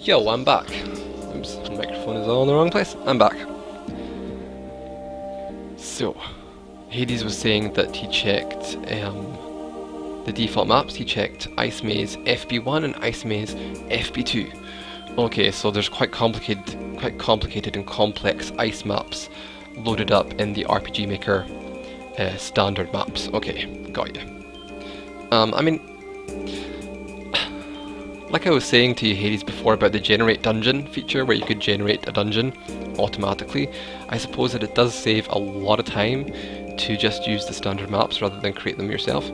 Yo, I'm back. Oops, the microphone is all in the wrong place. I'm back. So, Hades was saying that he checked the default maps. He checked Ice Maze FB1 and Ice Maze FB2. Okay, so there's quite complicated and complex ice maps loaded up in the RPG Maker standard maps. Okay, got you. I mean, like I was saying to you, Hades, before about the generate dungeon feature, where you could generate a dungeon automatically, I suppose that it does save a lot of time to just use the standard maps rather than create them yourself.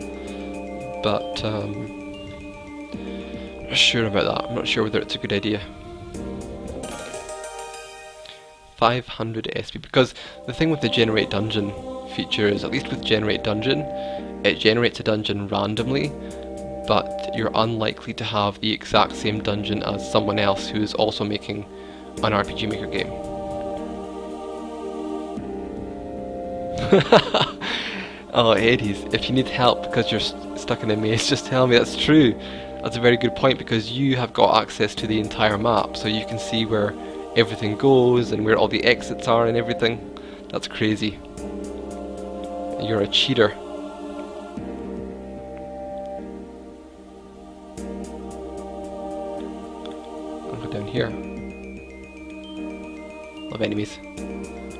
But I'm not sure about that. I'm not sure whether it's a good idea. 500 SP, because the thing with the generate dungeon feature is, at least with generate dungeon, it generates a dungeon randomly, but you're unlikely to have the exact same dungeon as someone else who is also making an RPG Maker game. Oh, Hades, if you need help because you're stuck in a maze, just tell me. That's true. That's a very good point, because you have got access to the entire map, so you can see where everything goes and where all the exits are and everything. That's crazy. You're a cheater. I'll go down here. Love enemies.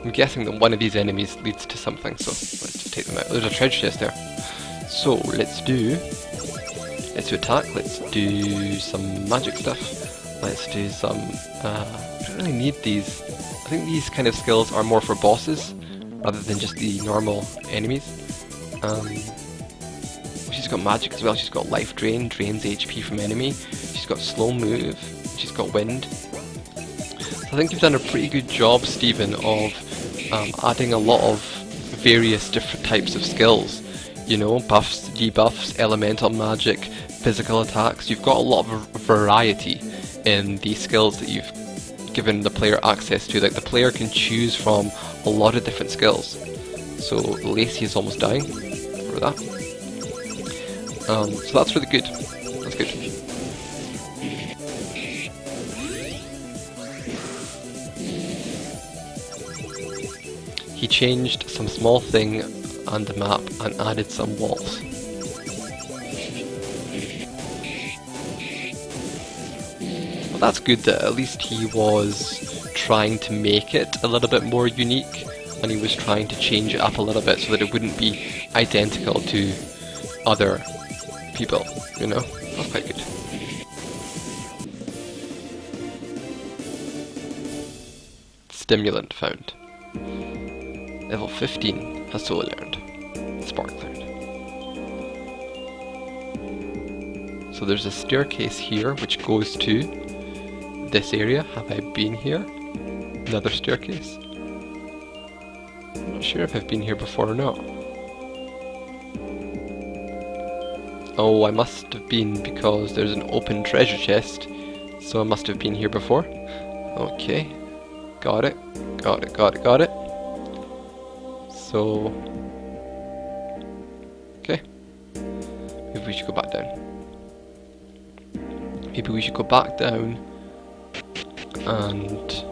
I'm guessing that one of these enemies leads to something, so let's just take them out. There's a treasure chest there. So let's do attack, let's do some magic stuff, let's do some, I don't really need these. I think these kind of skills are more for bosses, rather than just the normal enemies. She's got magic as well. She's got life drain, drains HP from enemy. She's got slow move, she's got wind. So I think you've done a pretty good job, Stephen, of adding a lot of various different types of skills. You know, buffs, debuffs, elemental magic, physical attacks. You've got a lot of variety in the skills that you've given the player access to. Like, the player can choose from a lot of different skills. So Lacey is almost dying for that. So that's really good. That's good. He changed some small thing on the map and added some walls. Well, that's good that at least he was trying to make it a little bit more unique, and he was trying to change it up a little bit so that it wouldn't be identical to other people, you know? That's quite good. Stimulant found. Level 15 has Soul learned. Spark learned. So there's a staircase here which goes to this area. Have I been here? Another staircase. I'm not sure if I've been here before or not. Oh, I must have been, because there's an open treasure chest, so I must have been here before. Okay, got it, got it, got it, got it. So, okay, maybe we should go back down. Maybe we should go back down and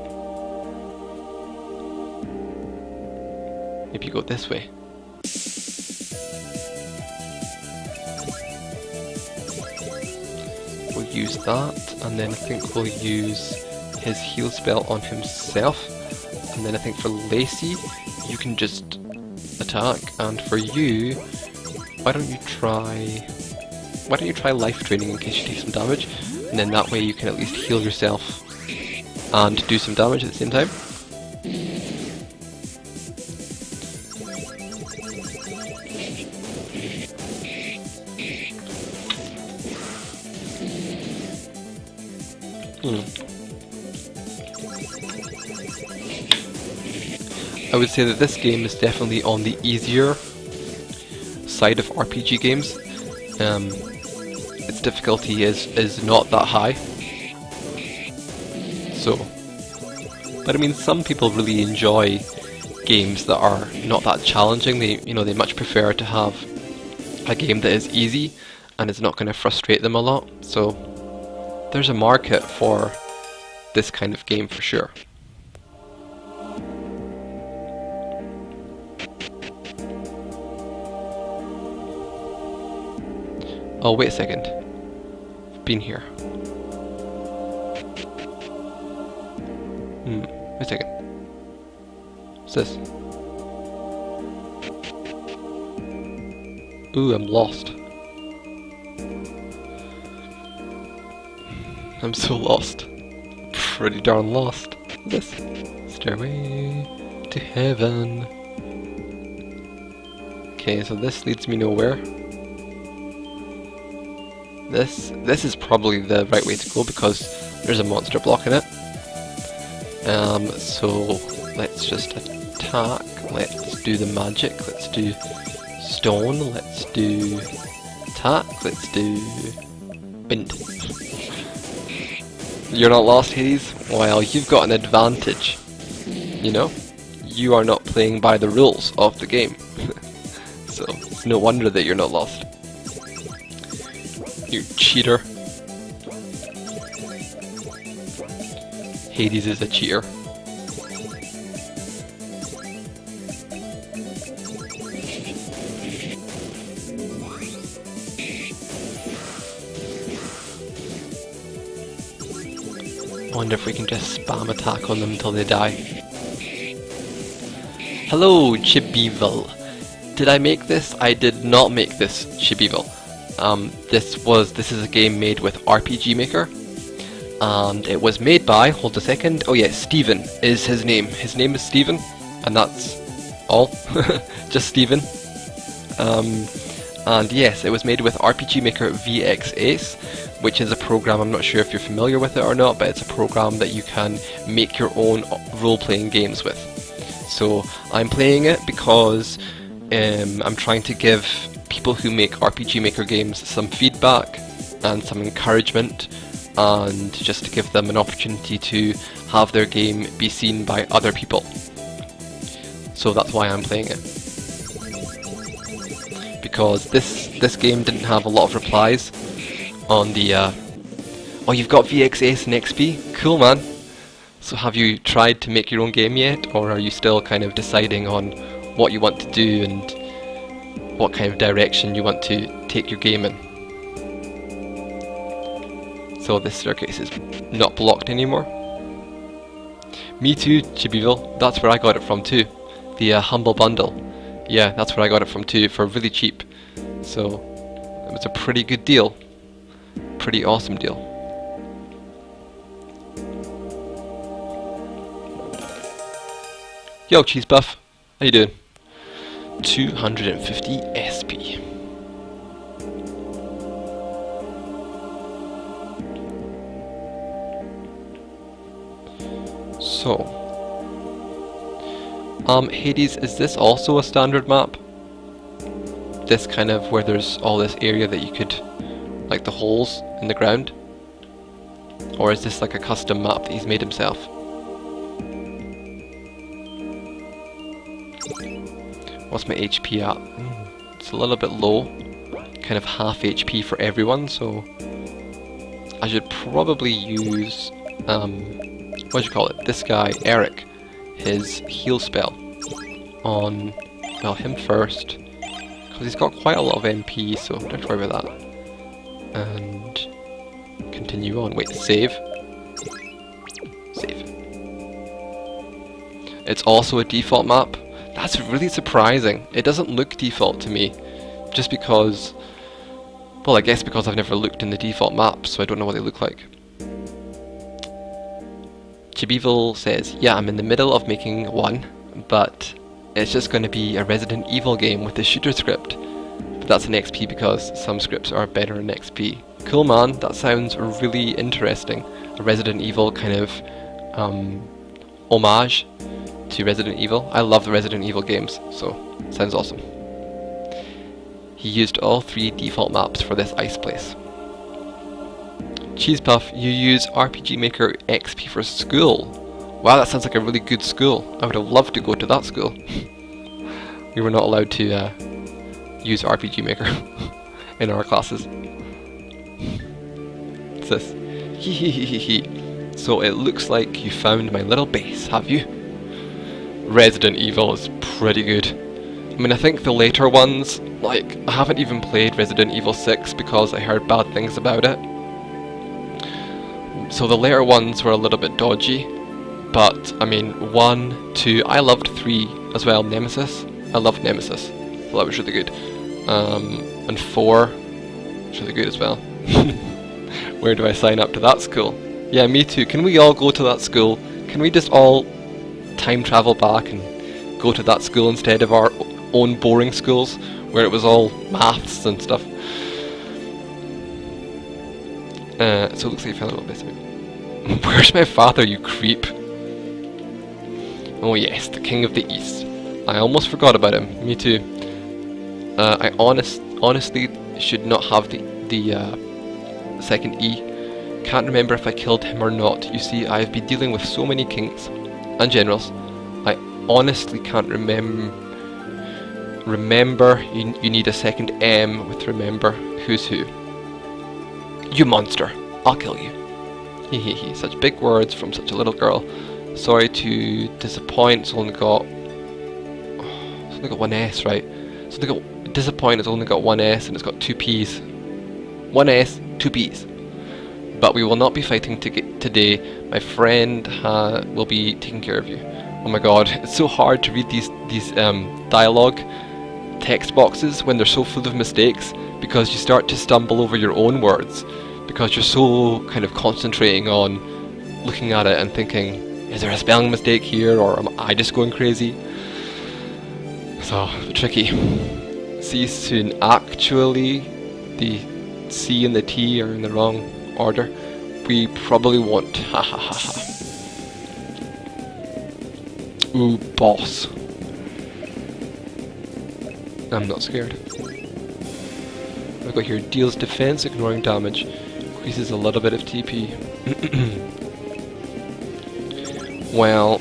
maybe go this way. We'll use that, and then I think we'll use his heal spell on himself, and then I think for Lacey, you can just attack, and for you, why don't you try life draining in case you take some damage, and then that way you can at least heal yourself and do some damage at the same time. I would say that this game is definitely on the easier side of RPG games. Its difficulty is not that high. So, but I mean, some people really enjoy games that are not that challenging. They much prefer to have a game that is easy and is not going to frustrate them a lot. So there's a market for this kind of game for sure. Oh, wait a second. I've been here. Wait a second. What's this? Ooh, I'm lost. I'm so lost. Pretty darn lost. This stairway to heaven. Okay, so this leads me nowhere. This is probably the right way to go because there's a monster blocking it. So let's just attack. Let's do the magic. Let's do stone. Let's do attack. Let's do wind. You're not lost, Hades? Well, you've got an advantage. You know? You are not playing by the rules of the game. So, it's no wonder that you're not lost. You cheater. Hades is a cheater. I wonder if we can just spam attack on them until they die. Hello, Chibivel. Did I make this? I did not make this, Chibivel. This is a game made with RPG Maker. And it was made by, hold a second, oh yeah, Steven is his name. His name is Steven, and that's all. Just Steven. And yes, it was made with RPG Maker VX Ace, which is a program, I'm not sure if you're familiar with it or not, but it's a program that you can make your own role-playing games with. So I'm playing it because I'm trying to give people who make RPG Maker games some feedback and some encouragement, and just to give them an opportunity to have their game be seen by other people. So that's why I'm playing it. Because this game didn't have a lot of replies on the oh, you've got VX Ace and XP? Cool, man. So have you tried to make your own game yet, or are you still kind of deciding on what you want to do and what kind of direction you want to take your game in? So this staircase is not blocked anymore. Me too, Chibivel. That's where I got it from too. The Humble Bundle. Yeah, that's where I got it from too, for really cheap. So it was a pretty good deal. Pretty awesome deal. Yo, Cheese Buff. How you doing? 250 SP. So, Hades, is this also a standard map? This kind of where there's all this area that you could, like the holes in the ground? Or is this like a custom map that he's made himself? What's my HP at? It's a little bit low, kind of half HP for everyone, so I should probably use, what do you call it? This guy, Eric, his heal spell on, well, him first, because he's got quite a lot of MP, so don't have to worry about that. And continue on. Wait, save. Save. It's also a default map. That's really surprising. It doesn't look default to me, just because, well, I guess because I've never looked in the default maps, so I don't know what they look like. Chibivel says, yeah, I'm in the middle of making one, but it's just going to be a Resident Evil game with a shooter script. But that's an XP because some scripts are better in XP. Cool, man, that sounds really interesting. A Resident Evil kind of homage to Resident Evil. I love the Resident Evil games, so sounds awesome. He used all 3 default maps for this ice place. Cheese Puff, you use RPG Maker XP for school. Wow, that sounds like a really good school. I would have loved to go to that school. We were not allowed to use RPG Maker in our classes. What's this? So it looks like you found my little base, have you? Resident Evil is pretty good. I mean, I think the later ones, like, I haven't even played Resident Evil 6 because I heard bad things about it. So the later ones were a little bit dodgy. But, I mean, 1, 2, I loved 3 as well, Nemesis. I loved Nemesis. So that was really good. And 4 was really good as well. Where do I sign up to that school? Yeah, me too. Can we all go to that school? Can we just all time travel back and go to that school instead of our own boring schools where it was all maths and stuff? So it looks like you found a little bit of it. Where's my father, you creep? Oh yes, the King of the East. I almost forgot about him. Me too. I honestly should not have the second E. Can't remember if I killed him or not. You see, I have been dealing with so many kings and generals. I honestly can't remember. You need a second M with remember. Who's who? You monster! I'll kill you. Hehehe. Such big words from such a little girl. Sorry to disappoint. It's only got one S, right? Disappoint. It's only got one S and it's got 2 P's. 1 S, 2 P's. But we will not be fighting today. My friend will be taking care of you. Oh my god, it's so hard to read these dialogue text boxes when they're so full of mistakes, because you start to stumble over your own words because you're so kind of concentrating on looking at it and thinking, is there a spelling mistake here, or am I just going crazy? So, tricky. See you soon. Actually, the C and the T are in the wrong order. We probably won't. Ha ha ha ha. Ooh, boss. I'm not scared. I've got here, deals defense, ignoring damage. Increases a little bit of TP. Well,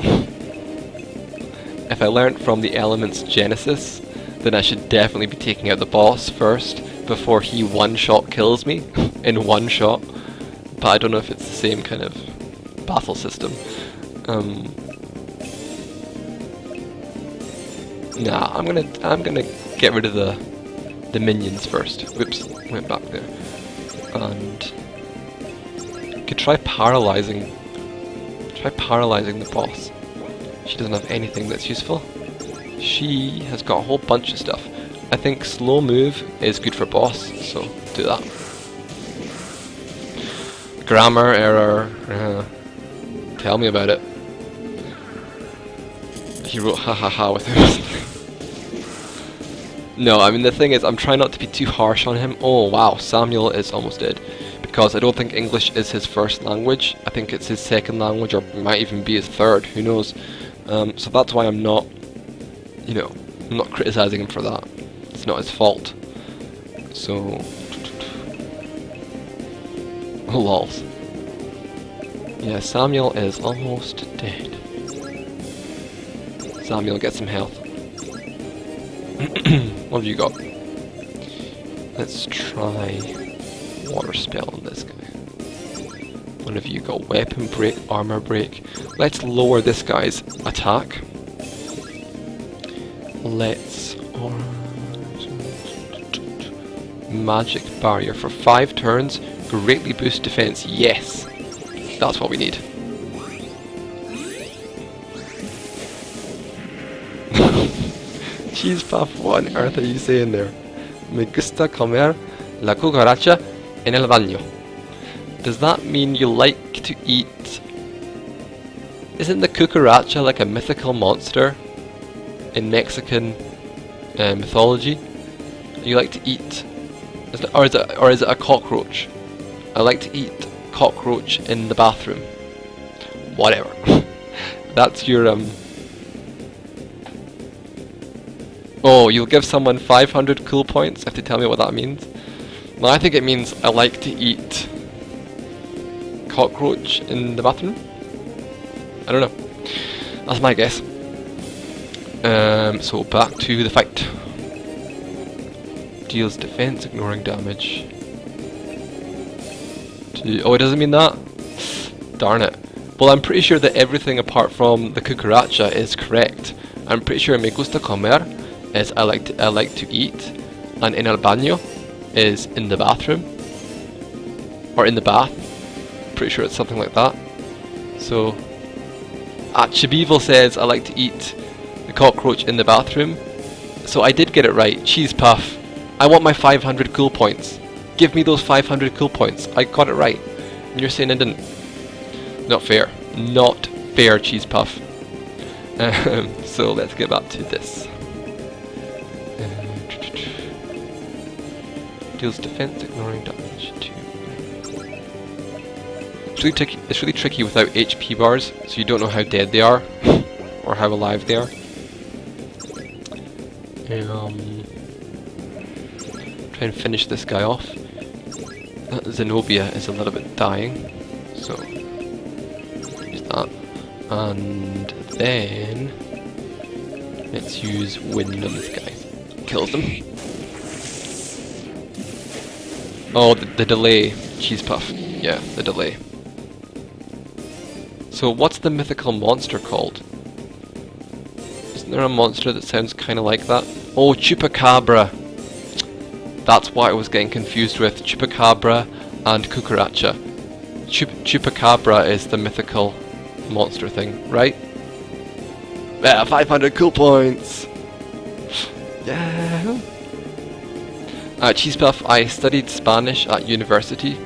if I learnt from the Elements Genesis, then I should definitely be taking out the boss first before he one-shot kills me in one shot. But I don't know if it's the same kind of battle system. Nah, I'm gonna get rid of the minions first. Whoops, went back there. And could try paralyzing the boss. She doesn't have anything that's useful. She has got a whole bunch of stuff. I think slow move is good for boss, so do that. Grammar error. Tell me about it. He wrote ha ha ha with him. No, I mean the thing is, I'm trying not to be too harsh on him. Oh wow, Samuel is almost dead. Because I don't think English is his first language. I think it's his second language, or might even be his third, who knows. So that's why I'm not, I'm not criticizing him for that. It's not his fault. So, oh lols. Yeah, Samuel is almost dead. Samuel, get some health. What have you got? Let's try water spell on this guy. What have you got? Weapon break, armor break. Let's lower this guy's attack. Let's magic barrier for 5 turns. Greatly boost defense. Yes, that's what we need. Cheese puff, what on earth are you saying there? Me gusta comer la cucaracha en el baño. Does that mean you like to eat... Isn't the cucaracha like a mythical monster in Mexican mythology? You like to eat... Or is it a cockroach? I like to eat cockroach in the bathroom. Whatever. That's your Oh, you'll give someone 500 cool points if they tell me what that means? No, I think it means I like to eat cockroach in the bathroom? I don't know. That's my guess. So back to the fight. Deals defense, ignoring damage. Oh, it doesn't mean that? Darn it. Well, I'm pretty sure that everything apart from the cucaracha is correct. I'm pretty sure me gusta comer is I like to eat, and en el baño is in the bathroom, or in the bath. Pretty sure it's something like that. So, Chibival says I like to eat the cockroach in the bathroom. So I did get it right. Cheese puff. I want my 500 cool points. Give me those 500 cool points. I got it right. And you're saying I didn't. Not fair. Not fair, cheese puff. So let's get back to this. Deals defense, ignoring damage 2. It's really tricky without HP bars, so you don't know how dead they are or how alive they are. Try and finish this guy off. Zenobia is a little bit dying, so use that. And then let's use wind on this guy. Kills them. Oh, the delay, cheese puff. Yeah, the delay. So what's the mythical monster called? Isn't there a monster that sounds kind of like that? Oh, Chupacabra. That's what I was getting confused with. Chupacabra and Cucaracha. Chupacabra is the mythical monster thing, right? Yeah, 500 cool points! Yeah! Cheese Puff, I studied Spanish at university.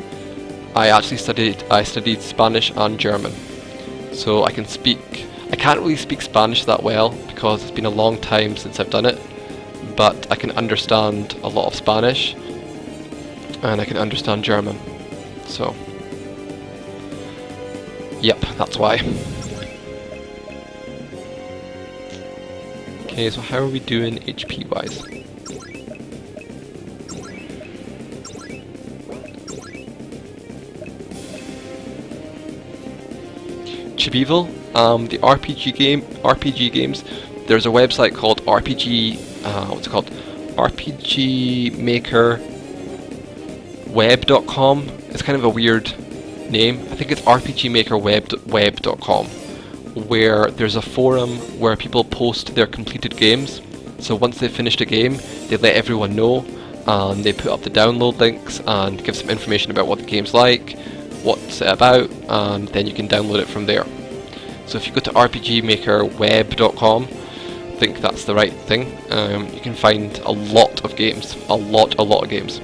I studied Spanish and German. So I can't really speak Spanish that well because it's been a long time since I've done it, but I can understand a lot of Spanish and I can understand German. So, yep, that's why. Okay, so how are we doing HP wise? Chibival, the RPG games. There's a website called what's it called? RPGmakerweb.com. It's kind of a weird name. I think it's rpgmakerweb.com, where there's a forum where people post their completed games. So once they've finished a game, they let everyone know, and they put up the download links and give some information about what the game's like, what's it about, and then you can download it from there. So if you go to rpgmakerweb.com, I think that's the right thing, you can find a lot of games. A lot of games.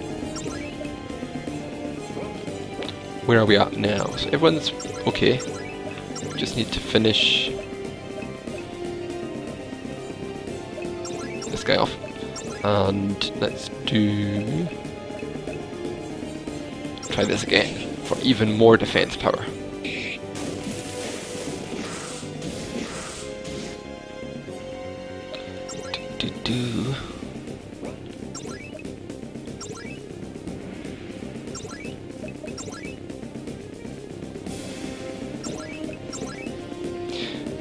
Where are we at now? So everyone's okay. Just need to finish this guy off. And let's try this again for even more defense power.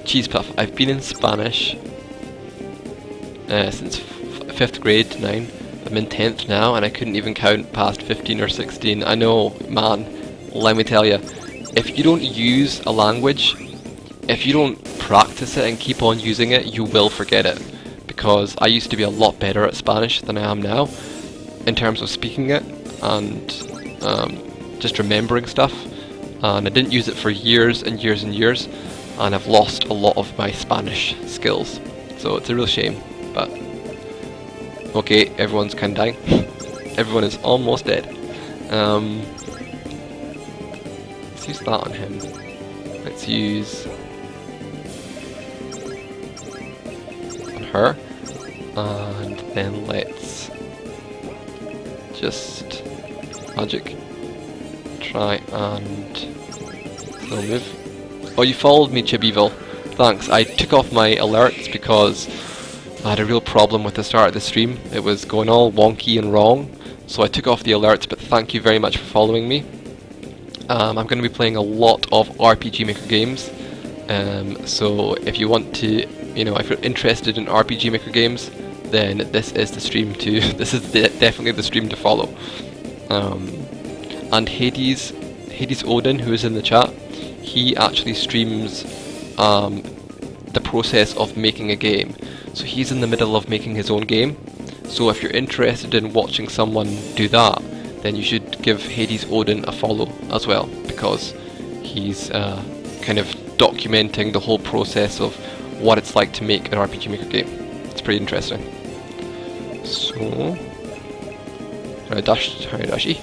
Cheese Puff, I've been in Spanish since 5th grade to 9. I'm in 10th now and I couldn't even count past 15 or 16. I know, man, let me tell you, if you don't use a language, if you don't practice it and keep on using it, you will forget it. Because I used to be a lot better at Spanish than I am now, in terms of speaking it and just remembering stuff. And I didn't use it for years and years and years, and I've lost a lot of my Spanish skills. So it's a real shame, but okay, everyone's kind of dying. Everyone is almost dead. Let's use that on him. Let's use on her, and then let's just magic try and slow move. Oh, you followed me, Chibival. Thanks. I took off my alerts because I had a real problem with the start of the stream. It was going all wonky and wrong, so I took off the alerts, but thank you very much for following me. I'm going to be playing a lot of RPG Maker games, so if you want to, if you're interested in RPG Maker games, then this is the stream to, definitely the stream to follow. And Hades Odin, who is in the chat, he actually streams the process of making a game. So he's in the middle of making his own game. So if you're interested in watching someone do that, then you should give Hades Odin a follow as well, because he's kind of documenting the whole process of what it's like to make an RPG Maker game. It's pretty interesting. So, Haradashi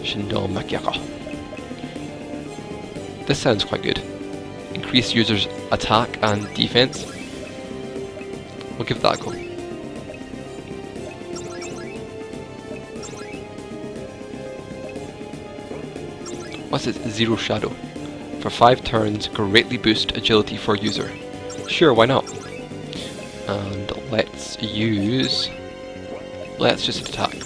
Shindo Makiaka. This sounds quite good. Increase users' attack and defense. We'll give that a go. What's it? Zero Shadow. For 5 turns, greatly boost agility for user. Sure, why not? And let's just attack.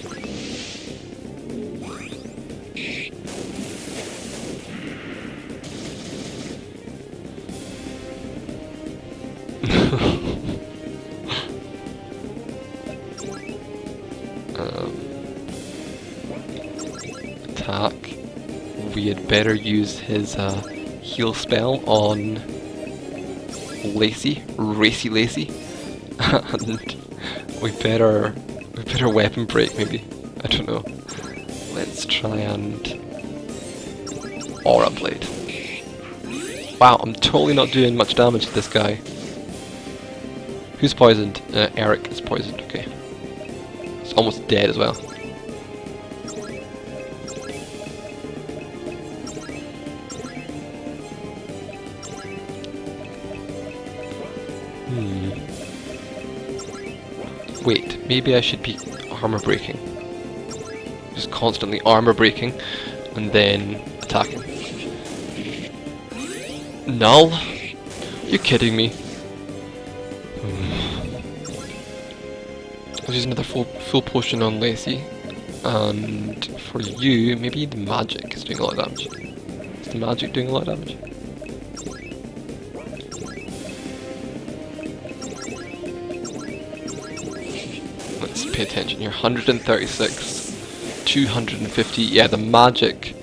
Attack. We had better use his heal spell on Racy Lacy, and we better weapon break maybe. I don't know. Let's try and Aura Blade. Wow, I'm totally not doing much damage to this guy. Who's poisoned? Eric is poisoned. Okay, it's almost dead as well. Wait, maybe I should be armor breaking. Just constantly armor breaking and then attacking. Null? You kidding me? I'll use another full potion on Lacy, and for you, maybe the magic is doing a lot of damage. Is the magic doing a lot of damage? Let's pay attention here. 136, 250. Yeah, the magic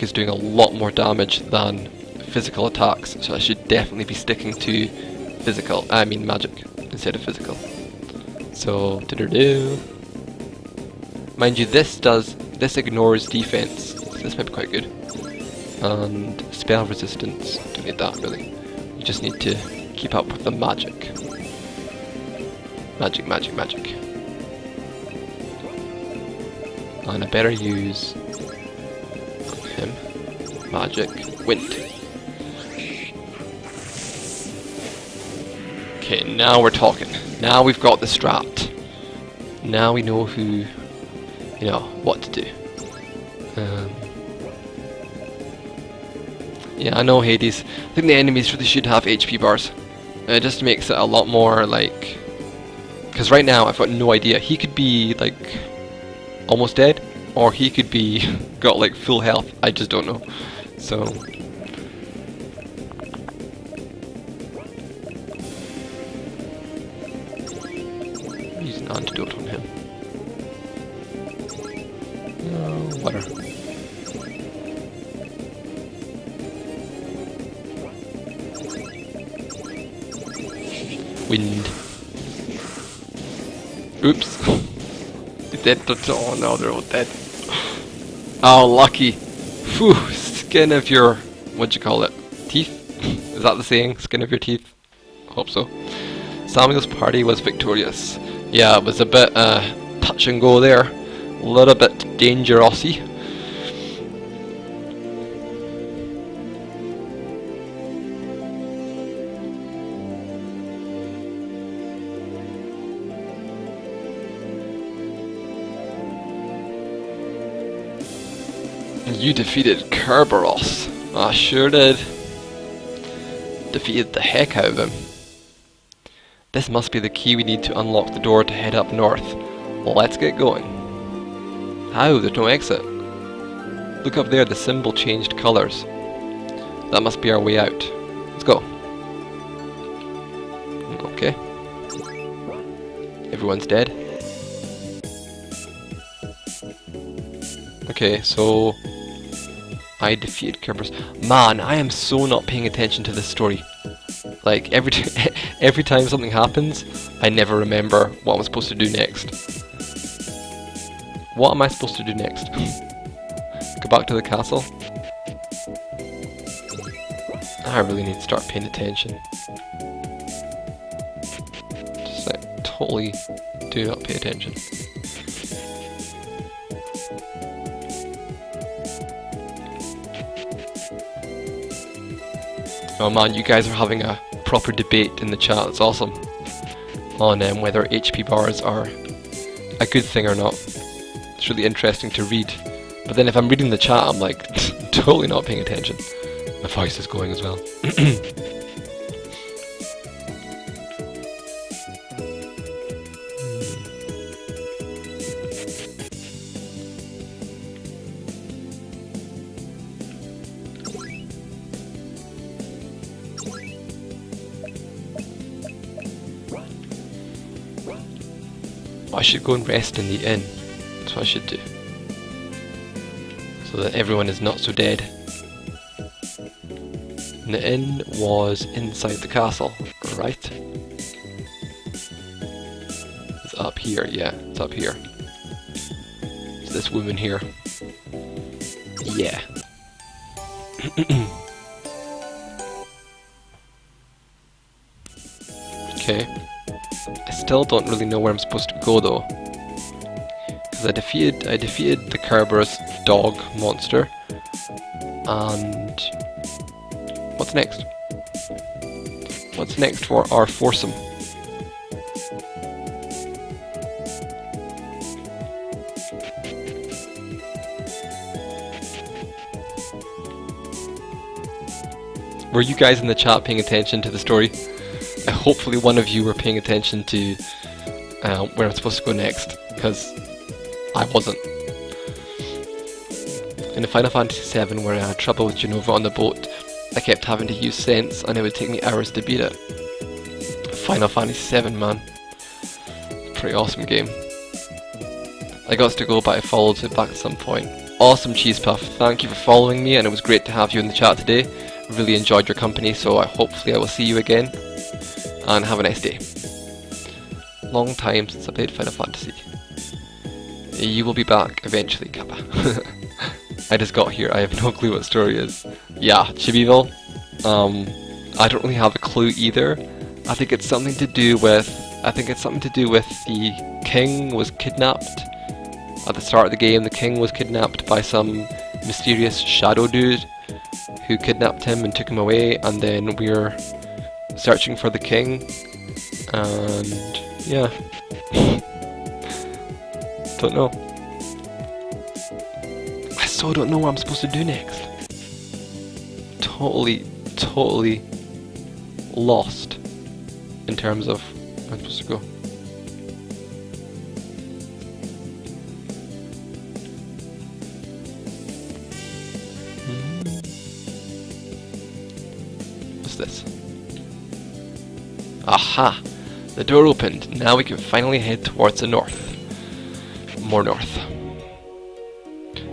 is doing a lot more damage than physical attacks, so I should definitely be sticking to magic instead of physical. So, mind you, this ignores defense, so this might be quite good. And spell resistance, don't need that really. You just need to keep up with the magic. Magic. And I better use him. Magic. Wind. Okay, now we're talking. Now we've got this strapped. Now we know what to do. Yeah, I know Hades. I think the enemies really should have HP bars. It just makes it a lot more like... Because right now I've got no idea. He could be like almost dead, or he could be got like full health. I just don't know. So use an antidote on him. No, water. Wind. Oops. They're dead. Oh no, they're all dead. Oh, lucky. Phew, skin of your... what'd you call it? Teeth? Is that the saying? Skin of your teeth? Hope so. Samuel's party was victorious. Yeah, it was a bit touch and go there. A little bit dangerous-y. You defeated Kerberos. I sure did. Defeated the heck out of him. This must be the key we need to unlock the door to head up north. Let's get going. How? There's no exit. Look up there, the symbol changed colours. That must be our way out. Let's go. Okay. Everyone's dead. Okay, so I defeated Kerberos. Man, I am so not paying attention to this story. Like, every time something happens, I never remember what I'm supposed to do next. What am I supposed to do next? Go back to the castle? I really need to start paying attention. Just like, totally do not pay attention. Oh man, you guys are having a proper debate in the chat, it's awesome. On whether HP bars are a good thing or not. It's really interesting to read. But then if I'm reading the chat, I'm like, totally not paying attention. My voice is going as well. I should go and rest in the inn. That's what I should do. So that everyone is not so dead. And the inn was inside the castle, right? It's up here, yeah, it's up here. It's this woman here. Yeah. Okay. I still don't really know where I'm supposed to go though. Because I defeated the Kerberos dog monster. And what's next? What's next for our foursome? Were you guys in the chat paying attention to the story? Hopefully one of you were paying attention to where I'm supposed to go next, because I wasn't. In the Final Fantasy VII, where I had trouble with Jenova on the boat, I kept having to use sense and it would take me hours to beat it. Final Fantasy VII, man. Pretty awesome game. I got to go, but I followed it back at some point. Awesome, Cheese Puff. Thank you for following me, and it was great to have you in the chat today. Really enjoyed your company, so hopefully I will see you again. And have a nice day. Long time since I played Final Fantasy. You will be back eventually, Kappa. I just got here, I have no clue what story is. Yeah, Chibiville. I don't really have a clue either. I think it's something to do with the king was kidnapped. At the start of the game, the king was kidnapped by some mysterious shadow dude who kidnapped him and took him away, and then we're searching for the king, and yeah. Don't know. I still don't know what I'm supposed to do next. Totally lost in terms of where I'm supposed to go. What's this? Aha! The door opened. Now we can finally head towards the north. More north.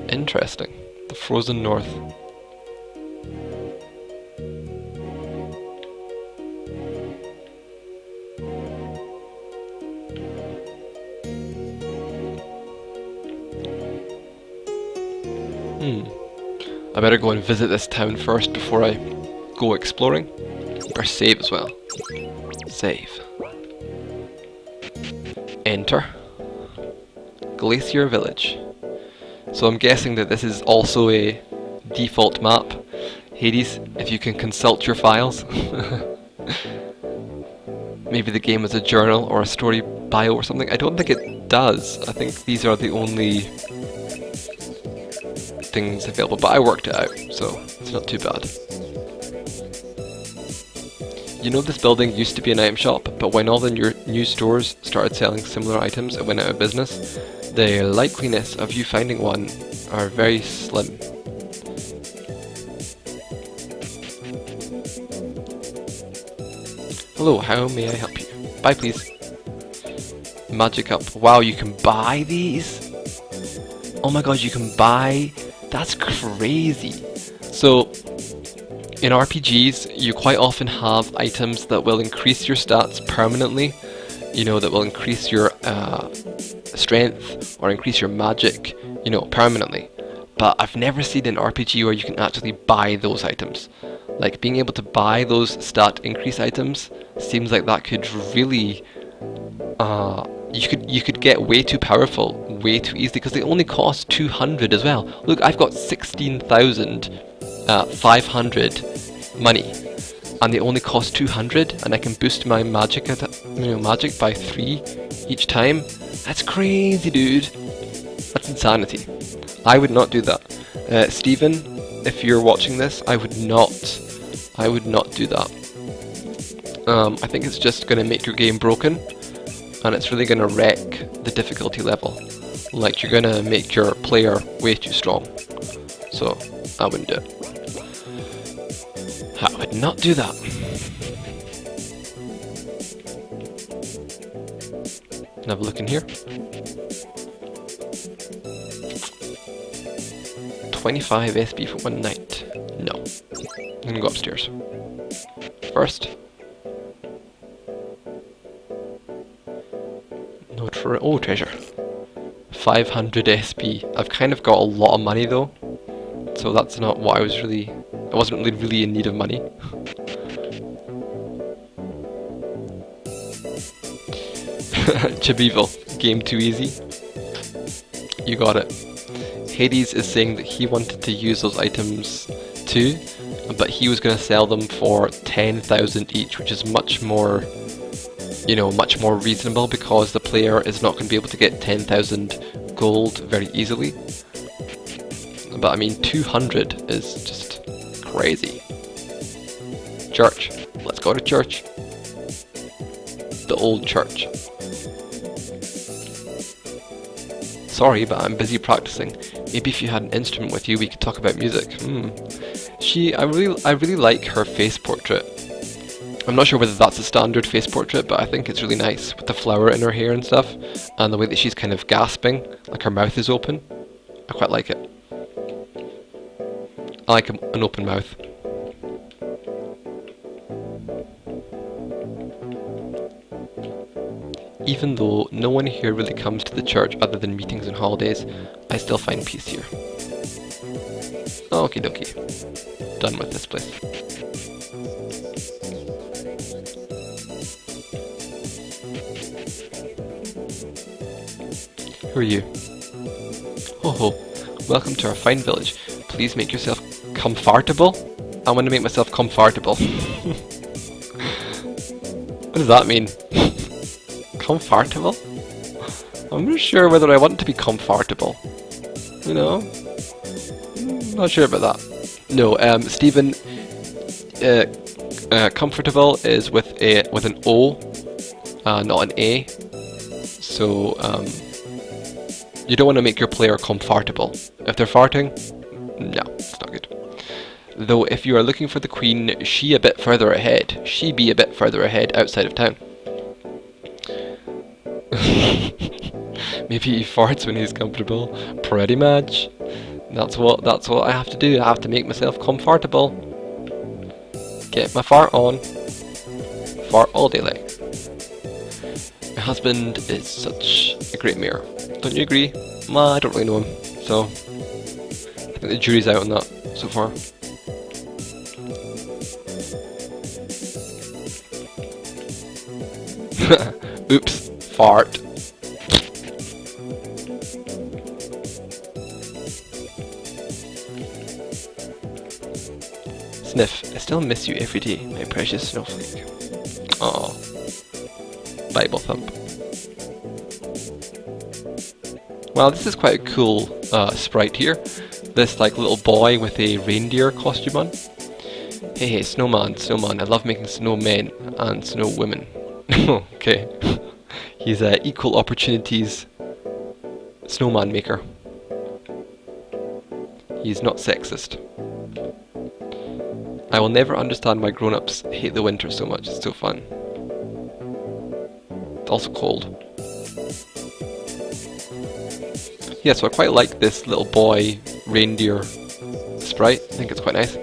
Interesting. The frozen north. I better go and visit this town first before I go exploring. Or save as well. Save. Enter. Glacier Village. So I'm guessing that this is also a default map. Hades, if you can consult your files. Maybe the game is a journal or a story bio or something. I don't think it does. I think these are the only things available, but I worked it out, so it's not too bad. You know, this building used to be an item shop, but when all the new stores started selling similar items, it went out of business. The likeliness of you finding one are very slim. Hello, how may I help you? Buy please. Magic up. Wow, you can buy these? Oh my god, you can buy? That's crazy. So, in RPGs, you quite often have items that will increase your stats permanently, you know, that will increase your strength or increase your magic, you know, permanently. But I've never seen an RPG where you can actually buy those items. Like, being able to buy those stat increase items seems like that could really you could get way too powerful way too easily, because they only cost 200 as well. Look, I've got 16,500 money, and they only cost 200, and I can boost my magic magic by 3 each time. That's crazy, dude. That's insanity. I would not do that. Stephen, if you're watching this, I would not do that. I think it's just going to make your game broken, and it's really going to wreck the difficulty level. Like, you're going to make your player way too strong. So, I wouldn't do it. I would not do that. Have a look in here. 25 SP for one night. No. I'm gonna go upstairs. First. Note for... oh, treasure. 500 SP. I've kind of got a lot of money though. So that's not what I was really... I wasn't really in need of money. Chibival. Game too easy. You got it. Hades is saying that he wanted to use those items too, but he was going to sell them for 10,000 each, which is much more, you know, much more reasonable, because the player is not going to be able to get 10,000 gold very easily. But I mean, 200 is just crazy. Church. Let's go to church. The old church. Sorry, but I'm busy practicing. Maybe if you had an instrument with you, we could talk about music. I really like her face portrait. I'm not sure whether that's a standard face portrait, but I think it's really nice with the flower in her hair and stuff, and the way that she's kind of gasping, like her mouth is open. I quite like it. I like an open mouth. Even though no one here really comes to the church other than meetings and holidays, I still find peace here. Okie dokie. Done with this place. Who are you? Ho ho. Welcome to our fine village. Please make yourself comfortable? I want to make myself comfortable. What does that mean? Comfortable? I'm not sure whether I want to be comfortable. You know? Not sure about that. No, Stephen, comfortable is with an O, not an A. So, you don't want to make your player comfortable. If they're farting, no, it's not good. Though if you are looking for the queen, she be a bit further ahead outside of town. Maybe he farts when he's comfortable. Pretty much. That's what I have to do. I have to make myself comfortable. Get my fart on. Fart all day long. My husband is such a great mayor. Don't you agree? I don't really know him, so I think the jury's out on that so far. Oops. Fart. Sniff, I still miss you every day, my precious snowflake. Aww. Bible thump. Well, this is quite a cool sprite here. This like little boy with a reindeer costume on. Hey, snowman, I love making snowmen and snow women. Okay. He's a equal opportunities snowman maker. He's not sexist. I will never understand why grown-ups hate the winter so much. It's so fun. It's also cold. Yeah, so I quite like this little boy reindeer sprite. I think it's quite nice.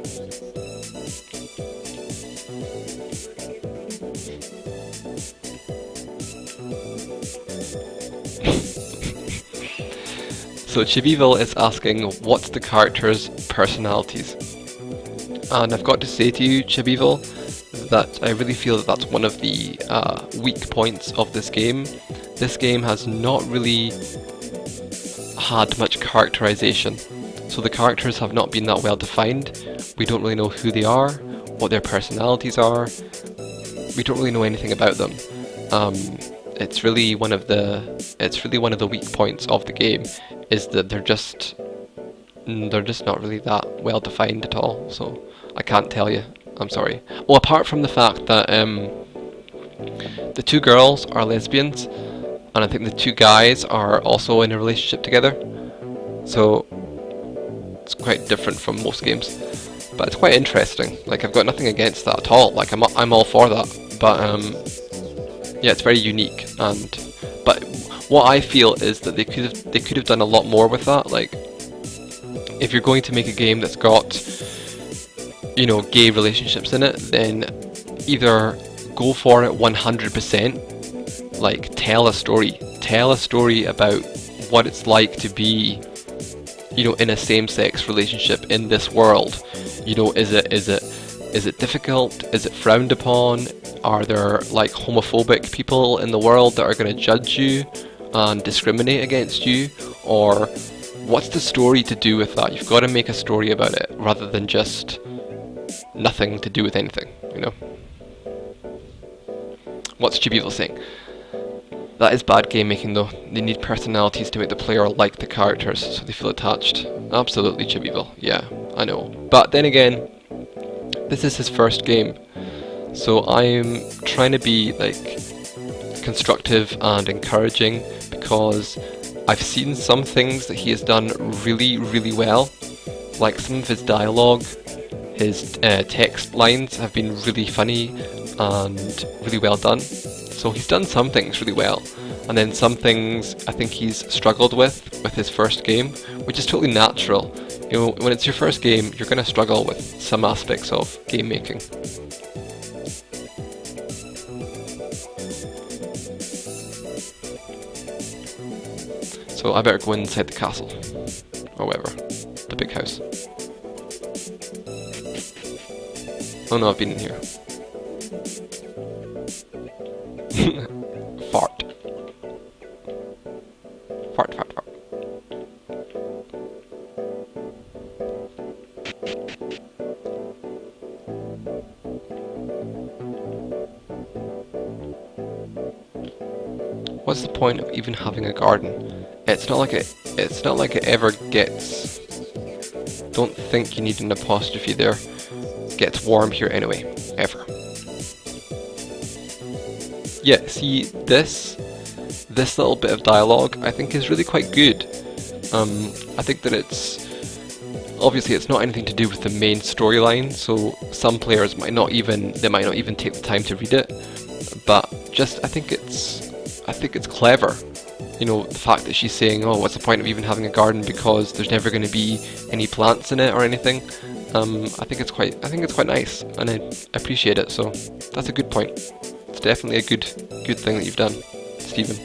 So Chibieville is asking, what's the characters' personalities? And I've got to say to you, Chibieville, that I really feel that that's one of the weak points of this game. This game has not really had much characterization. So the characters have not been that well defined. We don't really know who they are, what their personalities are. We don't really know anything about them. It's really one of the weak points of the game, is that they're just not really that well defined at all. So I can't tell you. I'm sorry. Well, apart from the fact that the two girls are lesbians, and I think the two guys are also in a relationship together. So it's quite different from most games, but it's quite interesting. Like, I've got nothing against that at all. Like, I'm all for that. But yeah, it's very unique. But what I feel is that they could have done a lot more with that. Like, if you're going to make a game that's got, you know, gay relationships in it, then either go for it 100%, like tell a story about what it's like to be, you know, in a same-sex relationship in this world. You know, is it difficult? Is it frowned upon? Are there like homophobic people in the world that are going to judge you and discriminate against you? Or what's the story to do with that? You've got to make a story about it rather than just nothing to do with anything, you know? What's Chibieville saying? That is bad game making though. They need personalities to make the player like the characters so they feel attached. Absolutely, Chibieville. Yeah, I know. But then again, this is his first game. So I'm trying to be like constructive and encouraging, because I've seen some things that he has done really, really well. Like some of his dialogue, his text lines have been really funny and really well done. So he's done some things really well, and then some things I think he's struggled with his first game, which is totally natural. You know, when it's your first game, you're going to struggle with some aspects of game making. So I better go inside the castle, or whatever, the big house. Oh no, I've been in here. Fart. Fart, fart, fart. What's the point of even having a garden? It's not like it ever gets. Don't think you need an apostrophe there. Gets warm here anyway, ever. Yeah, see, this little bit of dialogue I think is really quite good. I think that obviously it's not anything to do with the main storyline, so some players might not even take the time to read it. But just I think it's clever. You know, the fact that she's saying, "Oh, what's the point of even having a garden because there's never going to be any plants in it or anything." I think it's quite nice, and I appreciate it. So that's a good point. It's definitely a good thing that you've done, Stephen.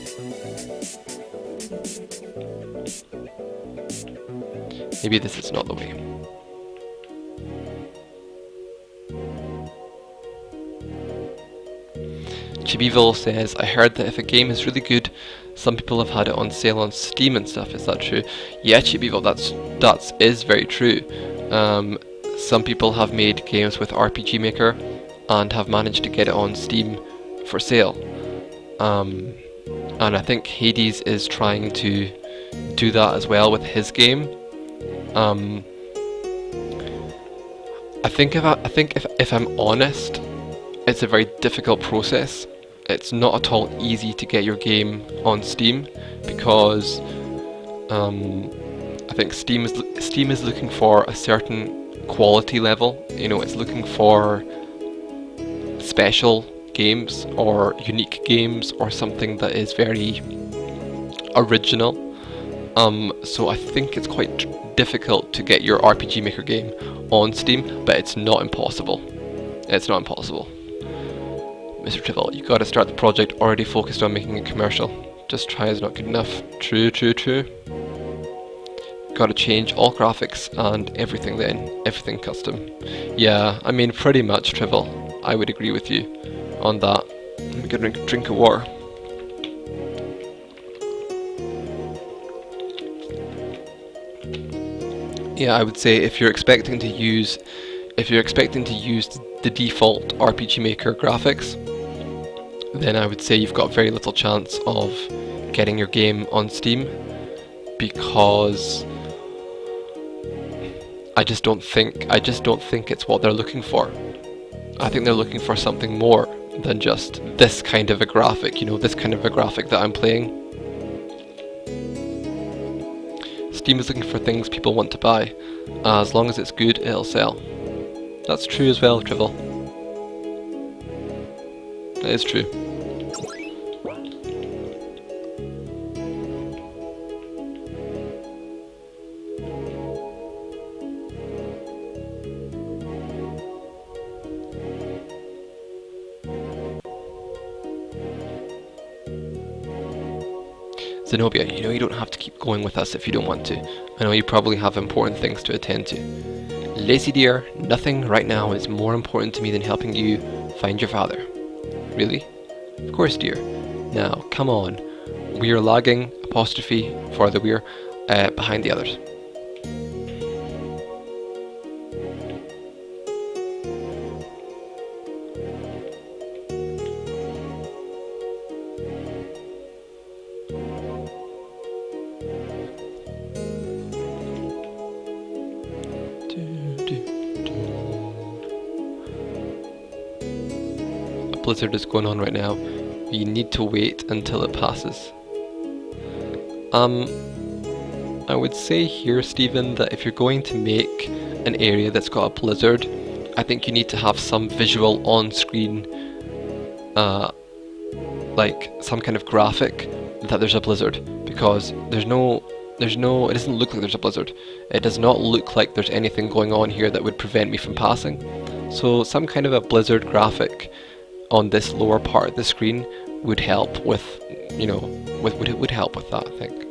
Maybe this is not the way. Chibieville says, I heard that if a game is really good, some people have had it on sale on Steam and stuff. Is that true? Yeah, Chibieville, that is very true. Some people have made games with RPG Maker and have managed to get it on Steam for sale. And I think Hades is trying to do that as well with his game. I think if I'm honest, it's a very difficult process. It's not at all easy to get your game on Steam because I think Steam is looking for a certain quality level. You know, it's looking for special games or unique games or something that is very original. So I think it's quite difficult to get your RPG Maker game on Steam, but it's not impossible. It's not impossible. Mr. Trivial, you gotta start the project already focused on making it commercial. Just try is not good enough. True, true, true. Gotta change all graphics and everything then. Everything custom. Yeah, I mean pretty much, Trivial. I would agree with you on that. Let me get a drink of water. Yeah, I would say if you're expecting to use the default RPG Maker graphics, then I would say you've got very little chance of getting your game on Steam, because I just don't think it's what they're looking for. I think they're looking for something more than just this kind of a graphic, you know, this kind of a graphic that I'm playing. Steam is looking for things people want to buy. As long as it's good, it'll sell. That's true as well, Trivial. That is true. Zenobia, you know you don't have to keep going with us if you don't want to. I know you probably have important things to attend to. Lazy dear, nothing right now is more important to me than helping you find your father. Really? Of course, dear. Now, come on. We're lagging, apostrophe for the we're, behind the others. Blizzard is going on right now. You need to wait until it passes. I would say here, Stephen, that if you're going to make an area that's got a blizzard, I think you need to have some visual on-screen, like some kind of graphic that there's a blizzard, because it doesn't look like there's a blizzard. It does not look like there's anything going on here that would prevent me from passing. So some kind of a blizzard graphic on this lower part of the screen would help with, you know, would help with that, I think.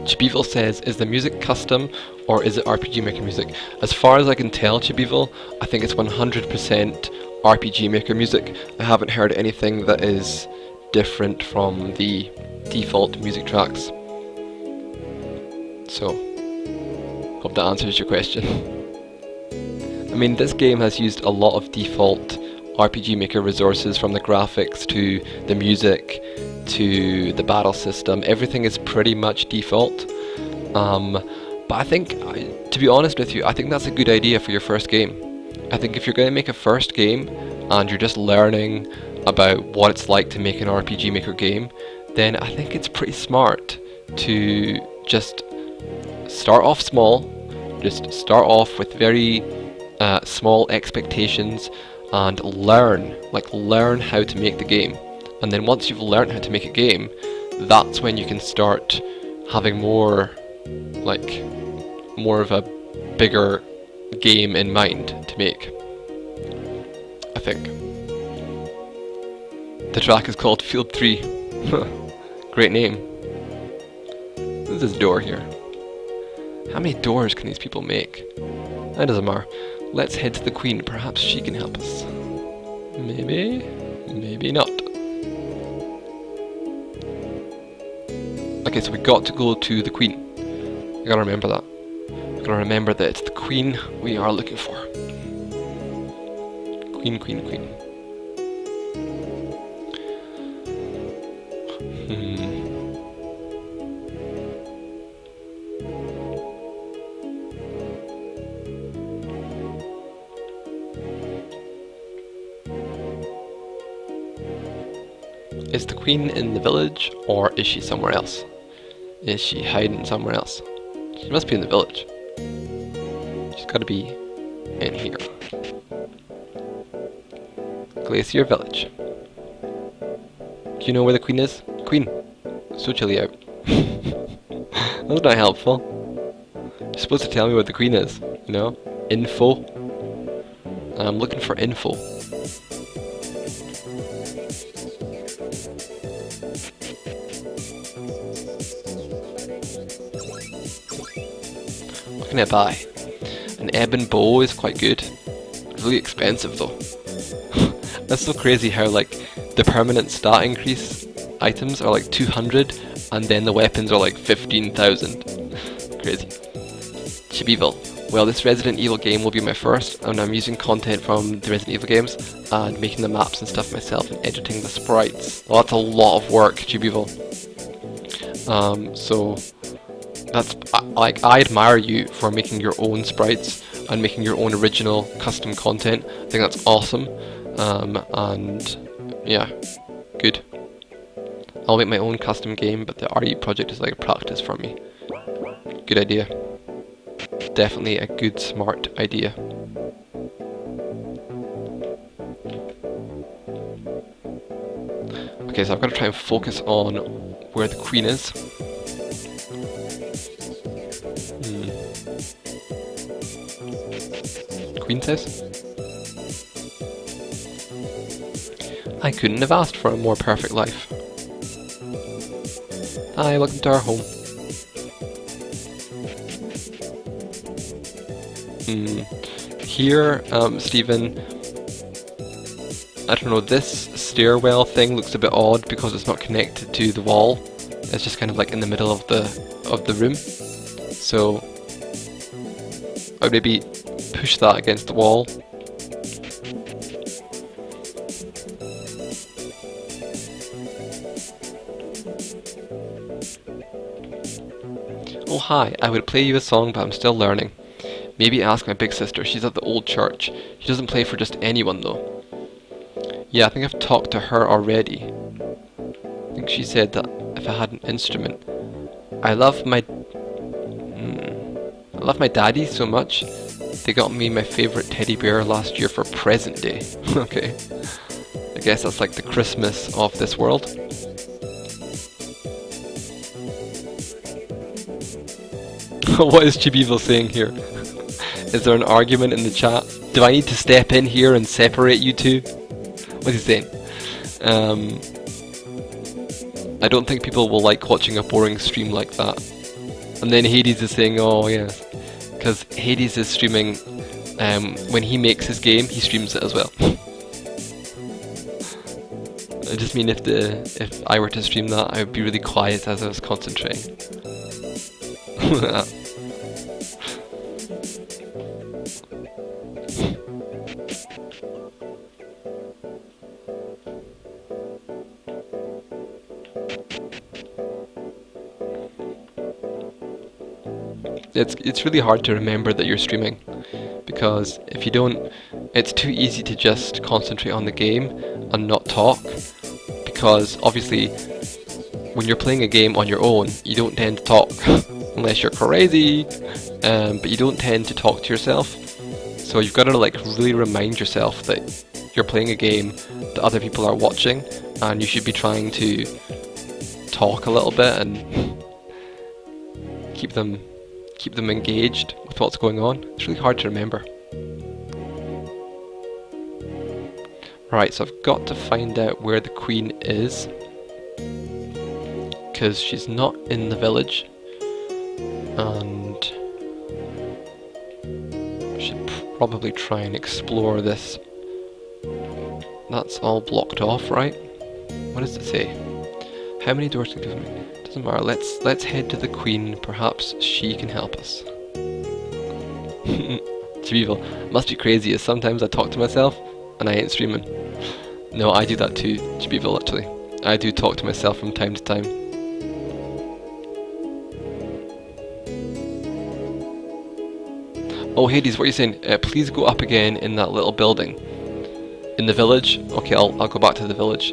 Chibivil says, is the music custom or is it RPG Maker music? As far as I can tell, Chibivil, I think it's 100% RPG Maker music. I haven't heard anything that is different from the default music tracks. So, hope that answers your question. I mean, this game has used a lot of default RPG Maker resources, from the graphics to the music to the battle system. Everything is pretty much default. But I think, to be honest with you, I think that's a good idea for your first game. I think if you're going to make a first game and you're just learning about what it's like to make an RPG Maker game, then I think it's pretty smart to just start off small, just start off with very small expectations and learn how to make the game. And then once you've learned how to make a game, that's when you can start having more of a bigger game in mind to make, I think. The track is called Field 3. Great name. There's this door here. How many doors can these people make? That doesn't matter. Let's head to the Queen. Perhaps she can help us. Maybe. Maybe not. Okay, so we got to go to the Queen. I gotta remember that. I gotta remember that it's the Queen we are looking for. Queen, Queen, Queen. Is the Queen in the village, or is she somewhere else? Is she hiding somewhere else? She must be in the village. She's gotta be in here. Glacier Village. Do you know where the Queen is? Queen! So chilly out. That's not helpful. You're supposed to tell me where the Queen is, you know? Info. I'm looking for info. What can I buy? An ebon bow is quite good. It's really expensive though. That's so crazy how like the permanent stat increase items are like 200 and then the weapons are like 15,000. Crazy. Chibieville. Well, this Resident Evil game will be my first, and I'm using content from the Resident Evil games and making the maps and stuff myself and editing the sprites. Well, that's a lot of work, Chibieville. So that's like, I admire you for making your own sprites and making your own original custom content. I think that's awesome. And yeah, good. I'll make my own custom game, but the RE project is like a practice for me. Good idea. Definitely a good, smart idea. Okay, so I've got to try and focus on where the Queen is. Queen's house? I couldn't have asked for a more perfect life. Hi, welcome to our home. Here, Stephen, I don't know, this stairwell thing looks a bit odd because it's not connected to the wall. It's just kind of like in the middle of the room. So I would maybe push that against the wall. Oh hi, I would play you a song but I'm still learning. Maybe ask my big sister, she's at the old church. She doesn't play for just anyone though. Yeah, I think I've talked to her already. I think she said that if I had an instrument. I love my daddy so much. They got me my favourite teddy bear last year for present day. Okay. I guess that's like the Christmas of this world. What is Chibieville saying here? Is there an argument in the chat? Do I need to step in here and separate you two? What's he saying? I don't think people will like watching a boring stream like that. And then Hades is saying, oh yes. Because Hades is streaming, when he makes his game, he streams it as well. I just mean if I were to stream that, I would be really quiet as I was concentrating. It's really hard to remember that you're streaming, because if you don't, it's too easy to just concentrate on the game and not talk, because obviously when you're playing a game on your own, you don't tend to talk unless you're crazy, but you don't tend to talk to yourself. So you've got to like really remind yourself that you're playing a game that other people are watching, and you should be trying to talk a little bit and keep them engaged with what's going on. It's really hard to remember. Right, so I've got to find out where the Queen is, because she's not in the village, and I should probably try and explore this. That's all blocked off, right? What does it say? How many doors can you give me? Doesn't matter. Let's head to the Queen. Perhaps she can help us. Chibieville, must be crazy as sometimes I talk to myself and I ain't streaming. No, I do that too, Chibieville, actually. I do talk to myself from time to time. Oh Hades, what are you saying? Please go up again in that little building. In the village? Okay, I'll go back to the village,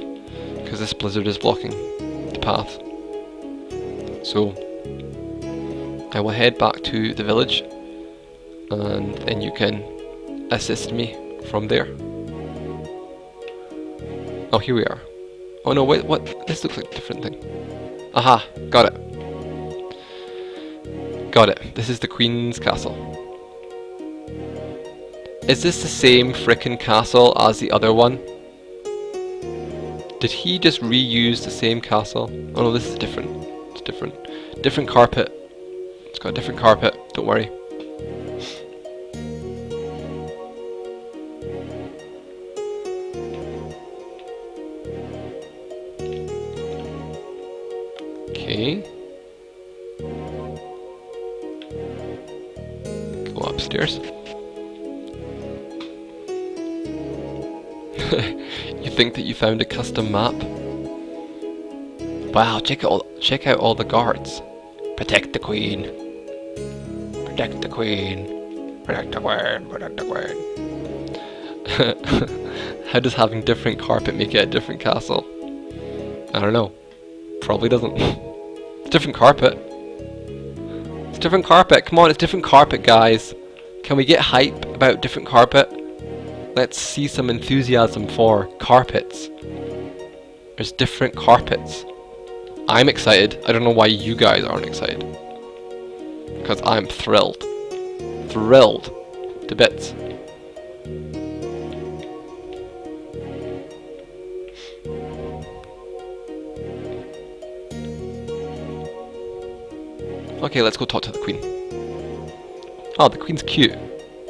because this blizzard is blocking the path. So I will head back to the village, and then you can assist me from there. Oh, here we are. Oh no, wait, what? This looks like a different thing. Aha, got it. Got it. This is the Queen's castle. Is this the same frickin' castle as the other one? Did he just reuse the same castle? Oh no, this is different. It's different. Different carpet. It's got a different carpet, don't worry. Okay. Go upstairs. You think that you found a custom map? Wow, check out all the guards. Protect the Queen. Protect the Queen. Protect the Queen. Protect the Queen. How does having different carpet make it a different castle? I don't know. Probably doesn't. It's different carpet. It's different carpet. Come on, it's different carpet, guys. Can we get hype about different carpet? Let's see some enthusiasm for carpets. There's different carpets. I'm excited. I don't know why you guys aren't excited. Because I'm thrilled. Thrilled to bits. Okay, let's go talk to the Queen. Oh, the Queen's cute.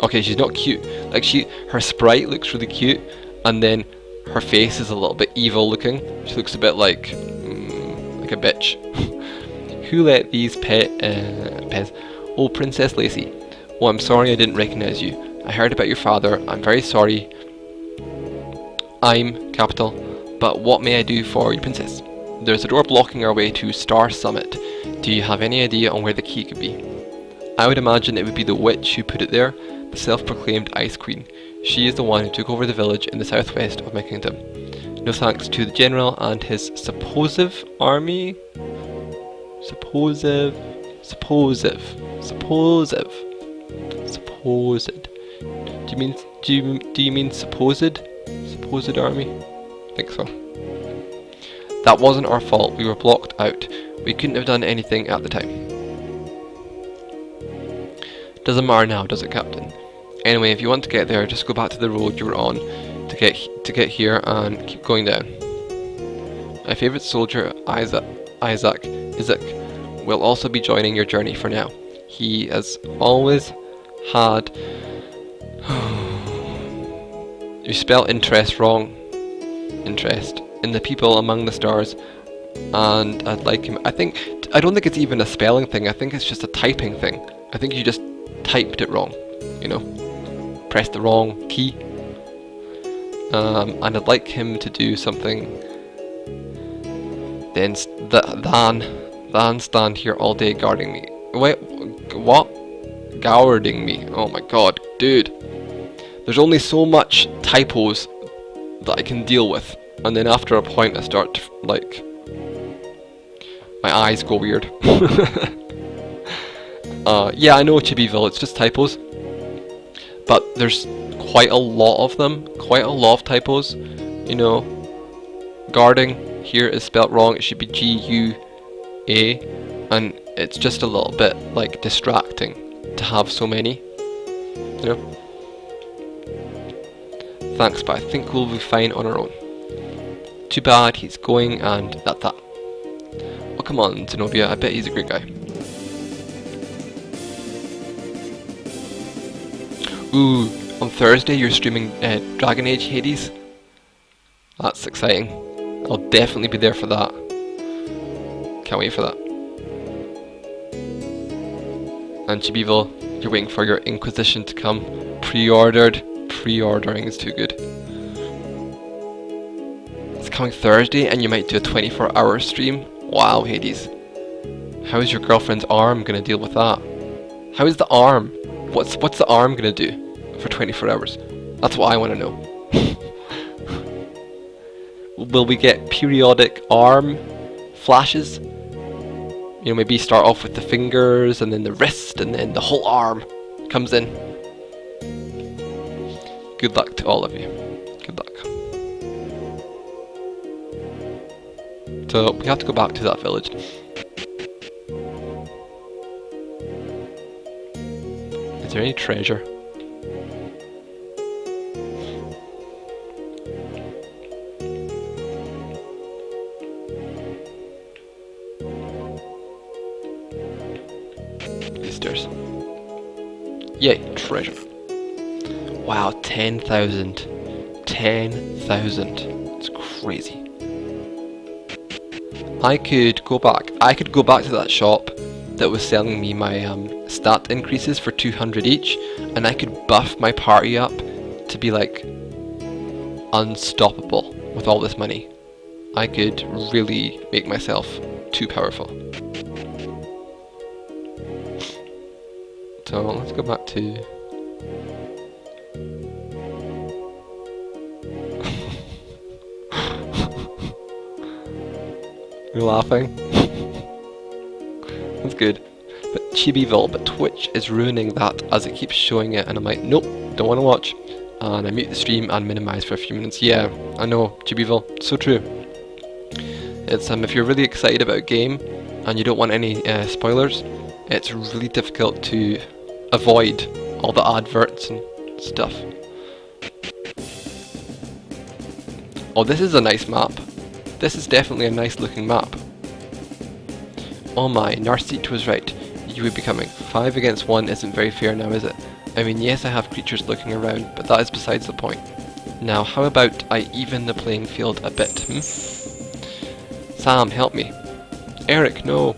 Okay, she's not cute. Like her sprite looks really cute, and then her face is a little bit evil looking. She looks a bit like a bitch. Who let these pets? Oh, Princess Lacey. Oh, I'm sorry I didn't recognize you. I heard about your father. I'm very sorry. I'm capital. But what may I do for you, Princess? There's a door blocking our way to Star Summit. Do you have any idea on where the key could be? I would imagine it would be the witch who put it there, the self-proclaimed Ice Queen. She is the one who took over the village in the southwest of my kingdom. No thanks to the general and his supposed army. Supposed. Do you mean supposed? Supposed army? I think so. That wasn't our fault. We were blocked out. We couldn't have done anything at the time. Doesn't matter now, does it, Captain? Anyway, if you want to get there, just go back to the road you were on to get here and keep going down. My favourite soldier, Isaac, will also be joining your journey for now. He has always had... You spell interest wrong. Interest. In the people among the stars. And I'd like him... I don't think it's even a spelling thing. I think it's just a typing thing. I think you just typed it wrong. You know? Pressed the wrong key. And I'd like him to do something than stand here all day guarding me. Wait, what? Guarding me? Oh my god, dude. There's only so much typos that I can deal with, and then after a point I start to, like, my eyes go weird. Yeah, I know Chibiville, it's just typos, but there's quite a lot of them, quite a lot of typos. You know, guarding here is spelt wrong. It should be G-U-A, and it's just a little bit like distracting to have so many, you know. Thanks, but I think we'll be fine on our own. Too bad he's going, and that's that. Oh, come on, Zenobia, I bet he's a great guy. Ooh, on Thursday you're streaming Dragon Age Hades? That's exciting. I'll definitely be there for that. Can't wait for that. And Chibiville, you're waiting for your Inquisition to come. Pre-ordered. Pre-ordering is too good. It's coming Thursday and you might do a 24-hour stream? Wow, Hades. How is your girlfriend's arm gonna deal with that? How is the arm? What's the arm gonna do for 24 hours? That's what I want to know. Will we get periodic arm flashes? You know, maybe start off with the fingers and then the wrist and then the whole arm comes in. Good luck to all of you. Good luck. So we have to go back to that village. Is there any treasure? Stairs. Yay, treasure. Wow, 10,000. 10,000. It's crazy. I could go back to that shop that was selling me my stat increases for 200 each, and I could buff my party up to be like unstoppable with all this money. I could really make myself too powerful. So let's go back to... You're laughing? That's good. But Chibieville, but Twitch is ruining that as it keeps showing it, and I'm like, nope, don't want to watch. And I mute the stream and minimize for a few minutes. Yeah, I know, Chibieville, so true. It's if you're really excited about a game and you don't want any spoilers, it's really difficult to avoid all the adverts and stuff. Oh, this is a nice map. This is definitely a nice looking map. Oh my, Narcite was right. You would be coming. 5 against 1 isn't very fair now, is it? I mean, yes, I have creatures looking around, but that is besides the point. Now, how about I even the playing field a bit, Sam, help me. Eric, no.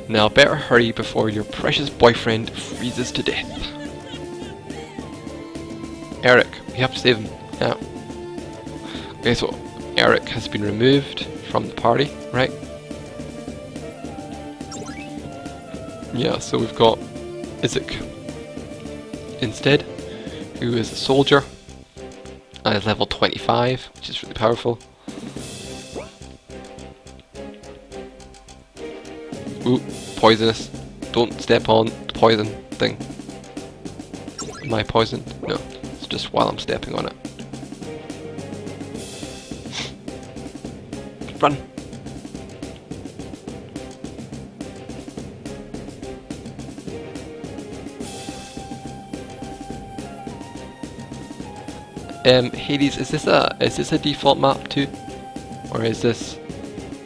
Now better hurry before your precious boyfriend freezes to death. Eric, we have to save him now. Okay, so Eric has been removed from the party, right? Yeah, so we've got Isaac instead, who is a soldier and is level 25, which is really powerful. Ooh, poisonous. Don't step on the poison thing. Am I poisoned? No, it's just while I'm stepping on it. Run! Hades, is this a default map too? Or is this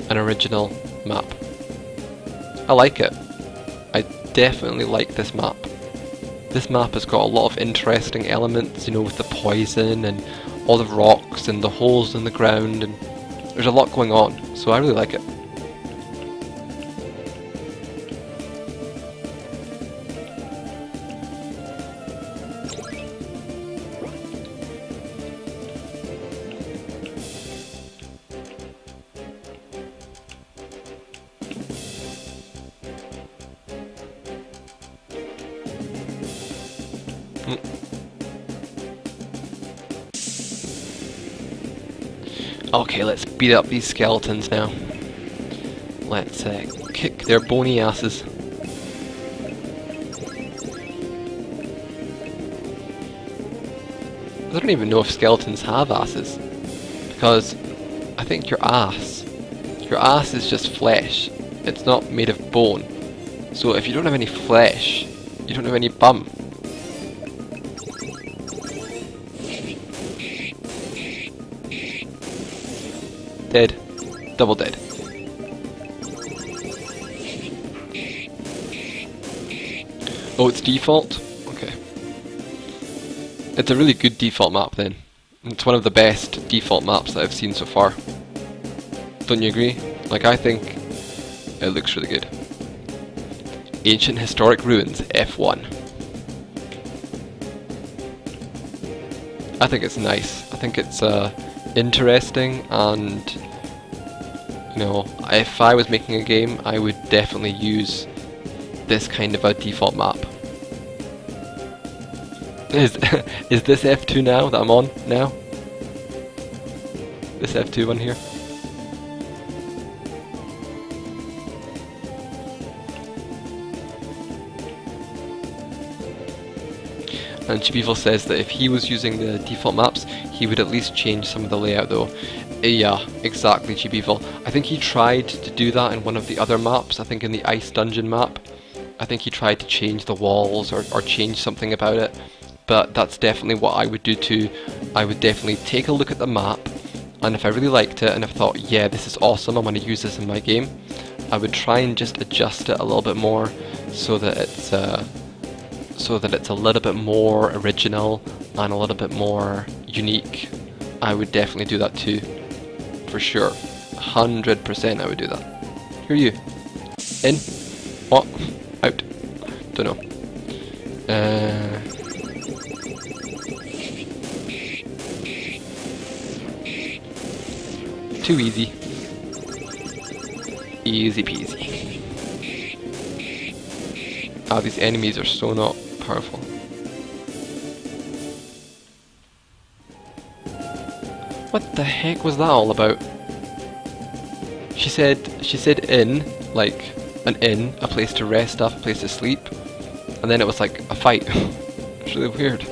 an original map? I like it. I definitely like this map. This map has got a lot of interesting elements, you know, with the poison and all the rocks and the holes in the ground, and there's a lot going on, so I really like it. Okay, let's beat up these skeletons now. Let's kick their bony asses. I don't even know if skeletons have asses, because I think your ass is just flesh. It's not made of bone. So if you don't have any flesh, you don't have any bum. Dead. Double dead. Oh, it's default? Okay. It's a really good default map then. It's one of the best default maps that I've seen so far. Don't you agree? Like, I think it looks really good. Ancient Historic Ruins, F1. I think it's nice. I think it's interesting, and you know, if I was making a game, I would definitely use this kind of a default map. Is this F2 now that I'm on now? This F2 one here? And Chibieville says that if he was using the default maps, he would at least change some of the layout though. Yeah, exactly, Chibival. I think he tried to do that in one of the other maps, I think in the Ice Dungeon map. I think he tried to change the walls or change something about it, but that's definitely what I would do too. I would definitely take a look at the map, and if I really liked it and I thought, yeah, this is awesome, I'm going to use this in my game, I would try and just adjust it a little bit more so that it's a little bit more original and a little bit more unique. I would definitely do that too, for sure. 100% I would do that. Who are you? In? What? Out? Don't know. Too easy. Easy peasy. Ah, these enemies are so not powerful. What the heck was that all about? She said inn, like an inn, a place to rest up, a place to sleep, and then it was like a fight. It's really weird.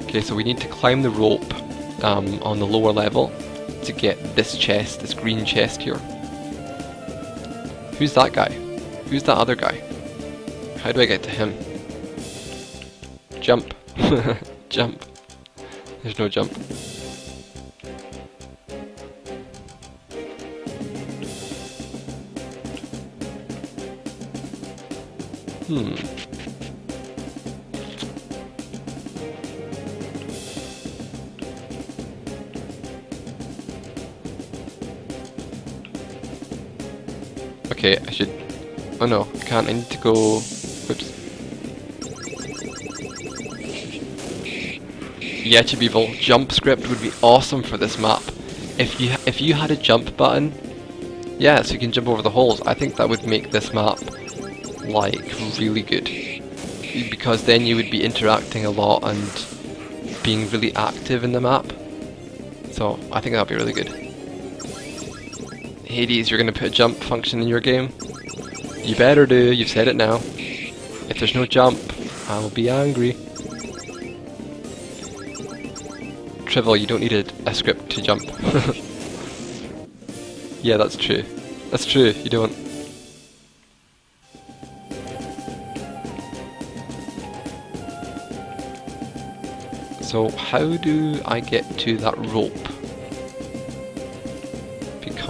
Okay, so we need to climb the rope on the lower level to get this chest, this green chest here. Who's that guy? Who's that other guy? How do I get to him? Jump. Jump. There's no jump. Okay, I should... Oh no, I can't. I need to go... Whoops. Yeah, Chibival, jump script would be awesome for this map. If you had a jump button, yeah, so you can jump over the holes, I think that would make this map, like, really good. Because then you would be interacting a lot and being really active in the map. So, I think that would be really good. Hades, you're going to put a jump function in your game? You better do, you've said it now. If there's no jump, I'll be angry. Trivial, you don't need a script to jump. Yeah, that's true. That's true, you don't. So, how do I get to that rope?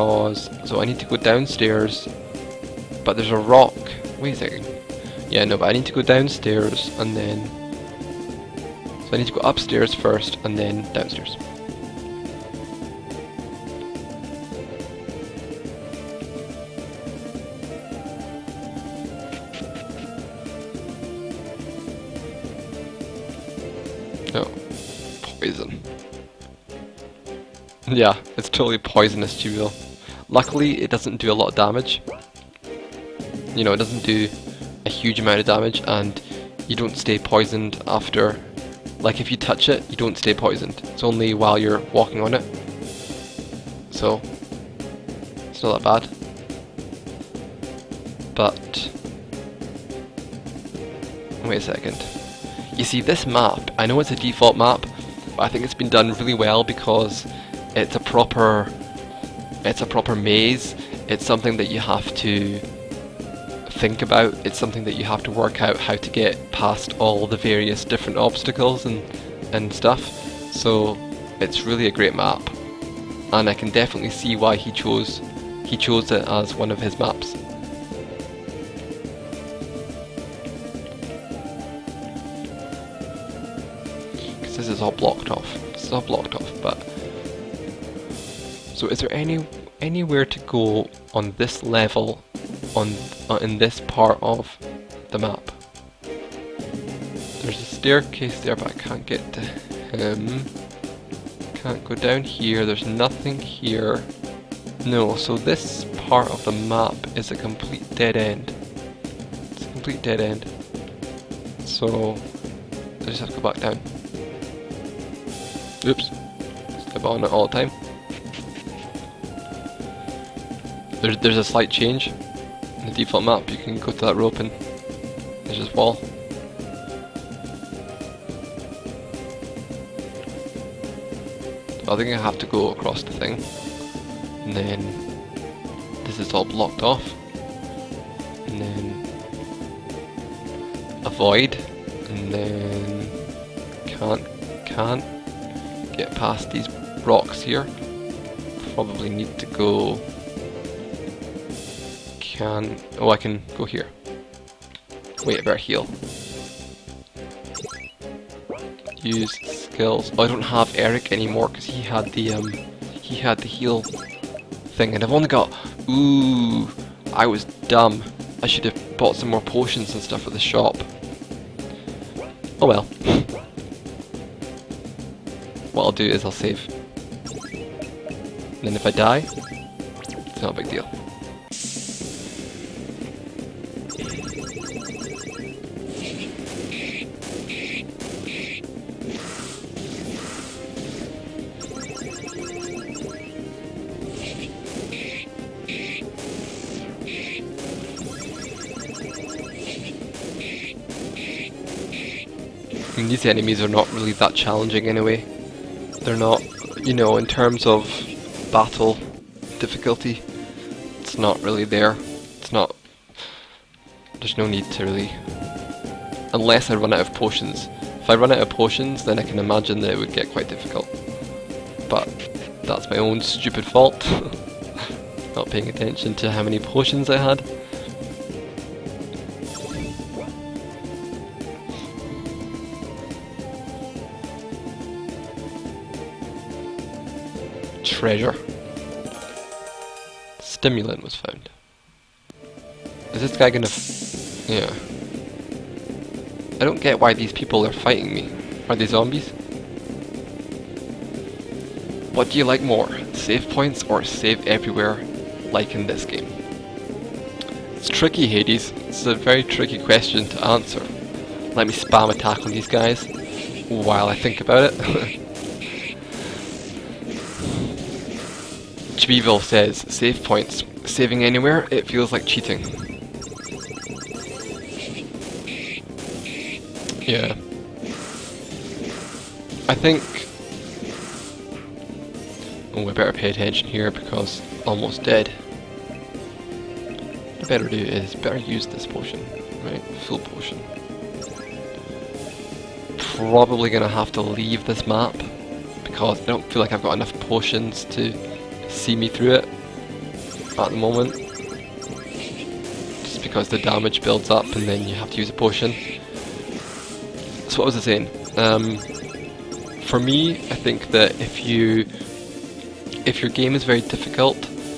So I need to go downstairs, but there's a rock. Wait a second. Yeah, no, but I need to go downstairs and then... So I need to go upstairs first and then downstairs. No. Poison. Yeah, it's totally poisonous, Tubular. Luckily, it doesn't do a lot of damage. You know, it doesn't do a huge amount of damage, and you don't stay poisoned after... Like, if you touch it, you don't stay poisoned. It's only while you're walking on it. So, it's not that bad. But... Wait a second. You see, this map, I know it's a default map, but I think it's been done really well because it's a proper maze. It's something that you have to think about. It's something that you have to work out how to get past all the various different obstacles and stuff. So it's really a great map, and I can definitely see why he chose it as one of his maps. Because this is all blocked off. This is all blocked off, but... So is there anywhere to go on this level, in this part of the map? There's a staircase there, but I can't get to him. Can't go down here. There's nothing here. No, so this part of the map is a complete dead end. It's a complete dead end. So I just have to go back down. Oops. Step on it all the time. There's a slight change. the default map, you can go to that rope and there's just wall. So I think I have to go across the thing, and then this is all blocked off, and then avoid, and then can't get past these rocks here. Probably need to go. I can go here. Wait, I better heal. Use skills. Oh, I don't have Eric anymore because he had the heal thing, and I've only got. Ooh, I was dumb. I should have bought some more potions and stuff at the shop. Oh well. What I'll do is I'll save. And then if I die, it's not a big deal. I mean, these enemies are not really that challenging anyway. They're not, you know, in terms of battle difficulty, it's not really there. It's not, there's no need to really, unless I run out of potions. If I run out of potions, then I can imagine that it would get quite difficult. But that's my own stupid fault. Not paying attention to how many potions I had. Treasure. Stimulant was found. Is this guy gonna yeah. I don't get why these people are fighting me. Are they zombies? What do you like more? Save points or save everywhere like in this game? It's tricky, Hades. It's a very tricky question to answer. Let me spam attack on these guys while I think about it. Chibiville says, save points. Saving anywhere, it feels like cheating. Yeah. I think... Oh, I better pay attention here because almost dead. What I better do is better use this potion. Right, full potion. Probably gonna have to leave this map because I don't feel like I've got enough potions to see me through it at the moment, just because the damage builds up and then you have to use a potion. So what was I saying? For me, I think that if your game is very difficult,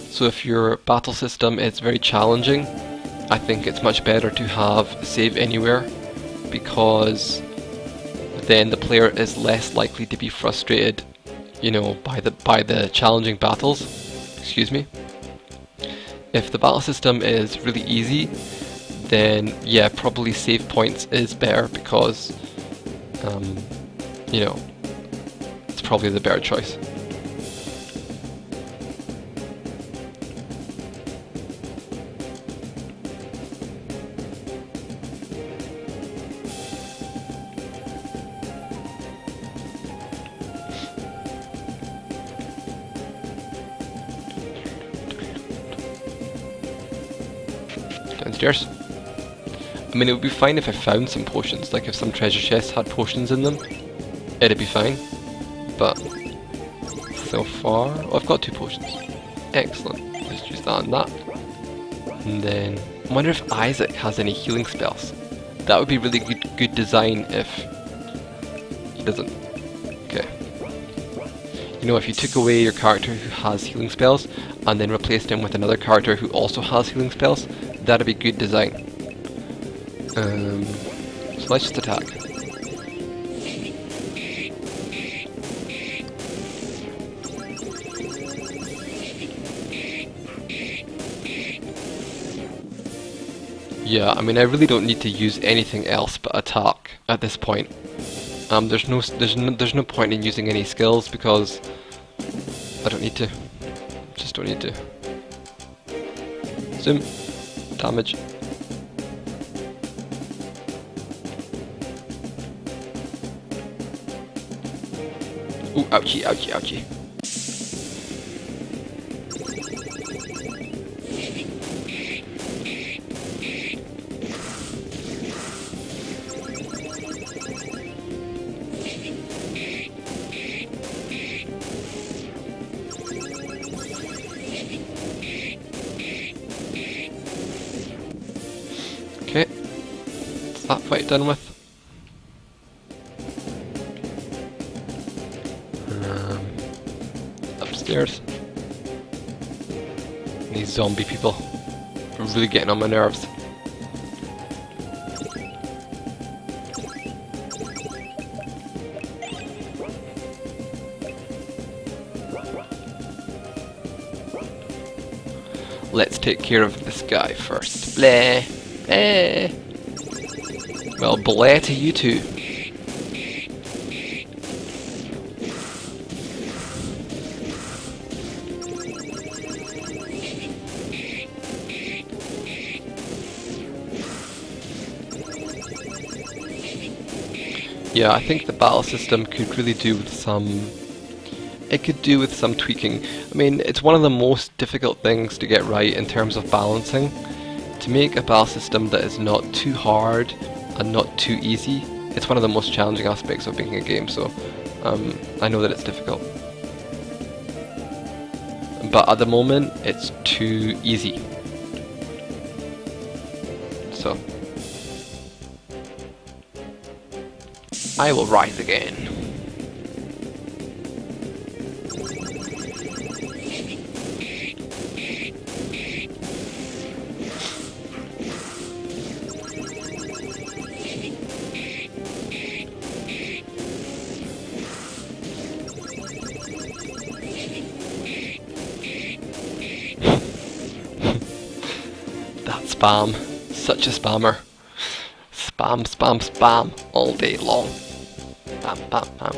so if your battle system is very challenging, I think it's much better to have save anywhere, because then the player is less likely to be frustrated, you know, by the challenging battles. Excuse me. If the battle system is really easy, then yeah, probably save points is better because, you know, it's probably the better choice. Downstairs. I mean, it would be fine if I found some potions, like if some treasure chests had potions in them, it'd be fine. But so far, oh, I've got 2 potions. Excellent. Let's use that and that. And then I wonder if Isaac has any healing spells. That would be really good design if he doesn't. Okay. You know, if you took away your character who has healing spells and then replaced him with another character who also has healing spells, that'd be good design. So let's just attack. Yeah, I mean, I really don't need to use anything else but attack at this point. There's no point in using any skills because I don't need to. Just don't need to. Zoom. damage. Ooh, ouchie, ouchie, ouchie. Okay, is that fight done with? Upstairs. These zombie people are really getting on my nerves. Let's take care of this guy first. Bleh. Eh. Well, bleh to you too. Yeah, I think the battle system could really do with some... It could do with some tweaking. I mean, it's one of the most difficult things to get right in terms of balancing. To make a battle system that is not too hard and not too easy, it's one of the most challenging aspects of making a game, so I know that it's difficult. But at the moment, it's too easy. So... I will rise again. That spam. Such a spammer. Spam, spam, spam all day long. Bam, bam, bam.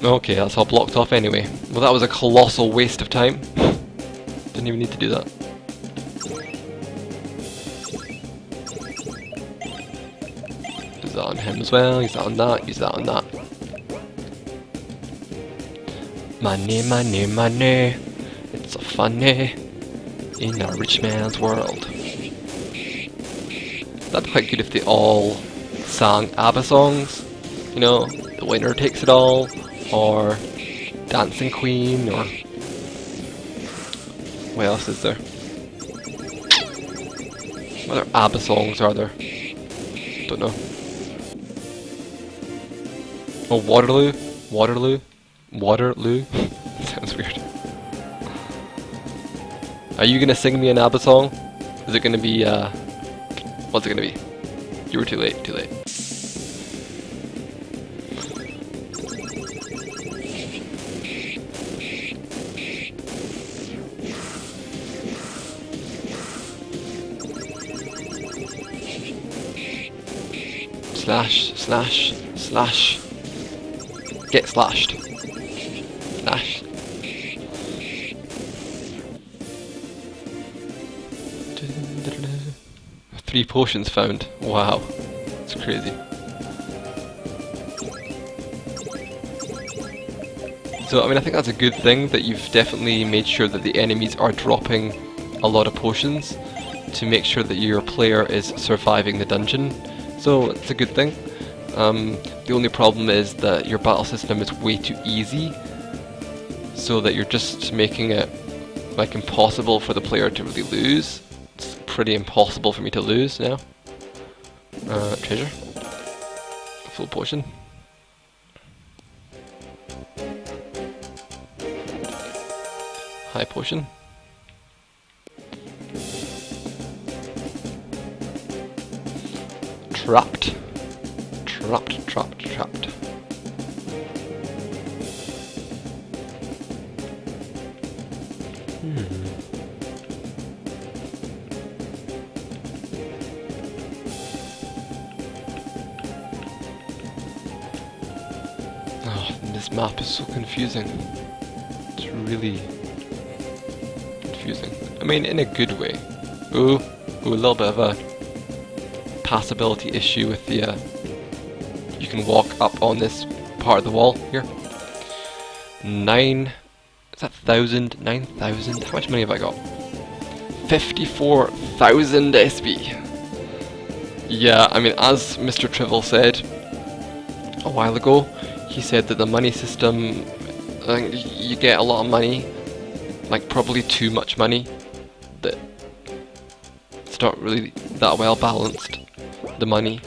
Okay, that's all blocked off anyway. Well, that was a colossal waste of time. Didn't even need to do that. Use that on him as well, use that on that, use that on that. Money, money, money. It's so funny in a rich man's world. That'd be quite good if they all sang ABBA songs. You know, The Winner Takes It All, or Dancing Queen, or... what else is there? What other ABBA songs are there? Don't know. Oh, Waterloo? Waterloo? Waterloo? Sounds weird. Are you gonna sing me an ABBA song? Is it gonna be, what's it gonna be? You were too late, too late. Slash, slash, slash. Get slashed. Slash. Three potions found. Wow. It's crazy. So, I mean, I think that's a good thing that you've definitely made sure that the enemies are dropping a lot of potions to make sure that your player is surviving the dungeon. So, it's a good thing. The only problem is that your battle system is way too easy, so that you're just making it like impossible for the player to really lose. It's pretty impossible for me to lose now. Treasure. Full potion. High potion. Trapped. Trapped, trapped, trapped. Oh, this map is so confusing. It's confusing. I mean, in a good way. Ooh, a little bit of a passability issue with the, you can walk up on this part of the wall here. 9,000? 9,000? How much money have I got? 54,000 SP. Yeah, I mean, as Mr. Trivial said a while ago, he said that the money system, I think you get a lot of money, like probably too much money, that it's not really that well balanced, the money.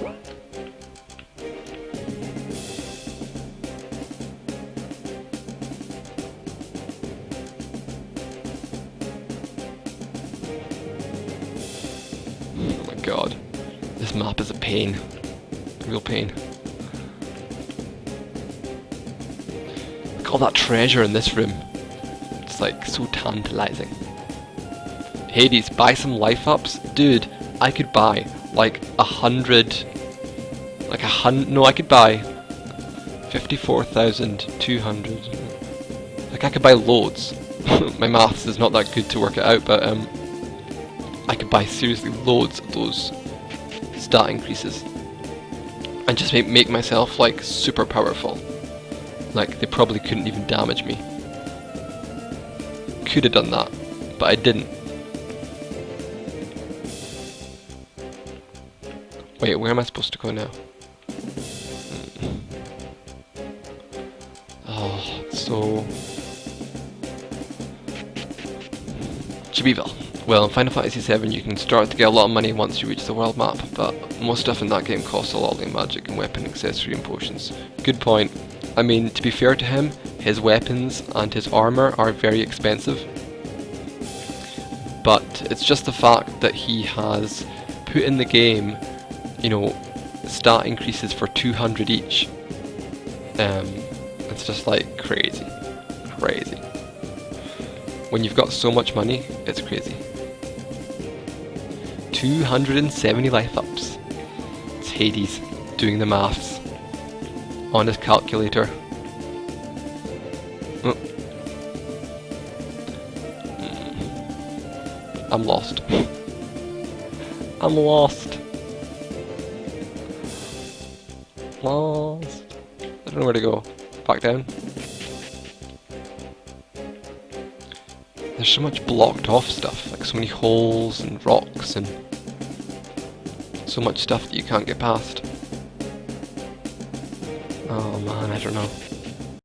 Oh my god, this map is a pain, a real pain. Look at all that treasure in this room. It's like so tantalizing. Hades, buy some life ups? Dude, I could buy like 100, no, I could buy 54,200. Like I could buy loads. My maths is not that good to work it out, but I could buy seriously loads of those stat increases and just make myself like super powerful. Like they probably couldn't even damage me. Could have done that, but I didn't. Wait, where am I supposed to go now? Oh, so... Chibiville. Well, in Final Fantasy VII you can start to get a lot of money once you reach the world map, but most stuff in that game costs a lot in magic and weapon accessory and potions. Good point. I mean, to be fair to him, his weapons and his armor are very expensive. But it's just the fact that he has put in the game, you know, stat increases for 200 each. It's just like crazy. Crazy. When you've got so much money, it's crazy. 270 life ups. It's Hades doing the maths on his calculator. Oh. I'm lost. I'm lost. Lost. I don't know where to go. Back down. There's so much blocked off stuff, like so many holes and rocks and so much stuff that you can't get past. Oh man, I don't know.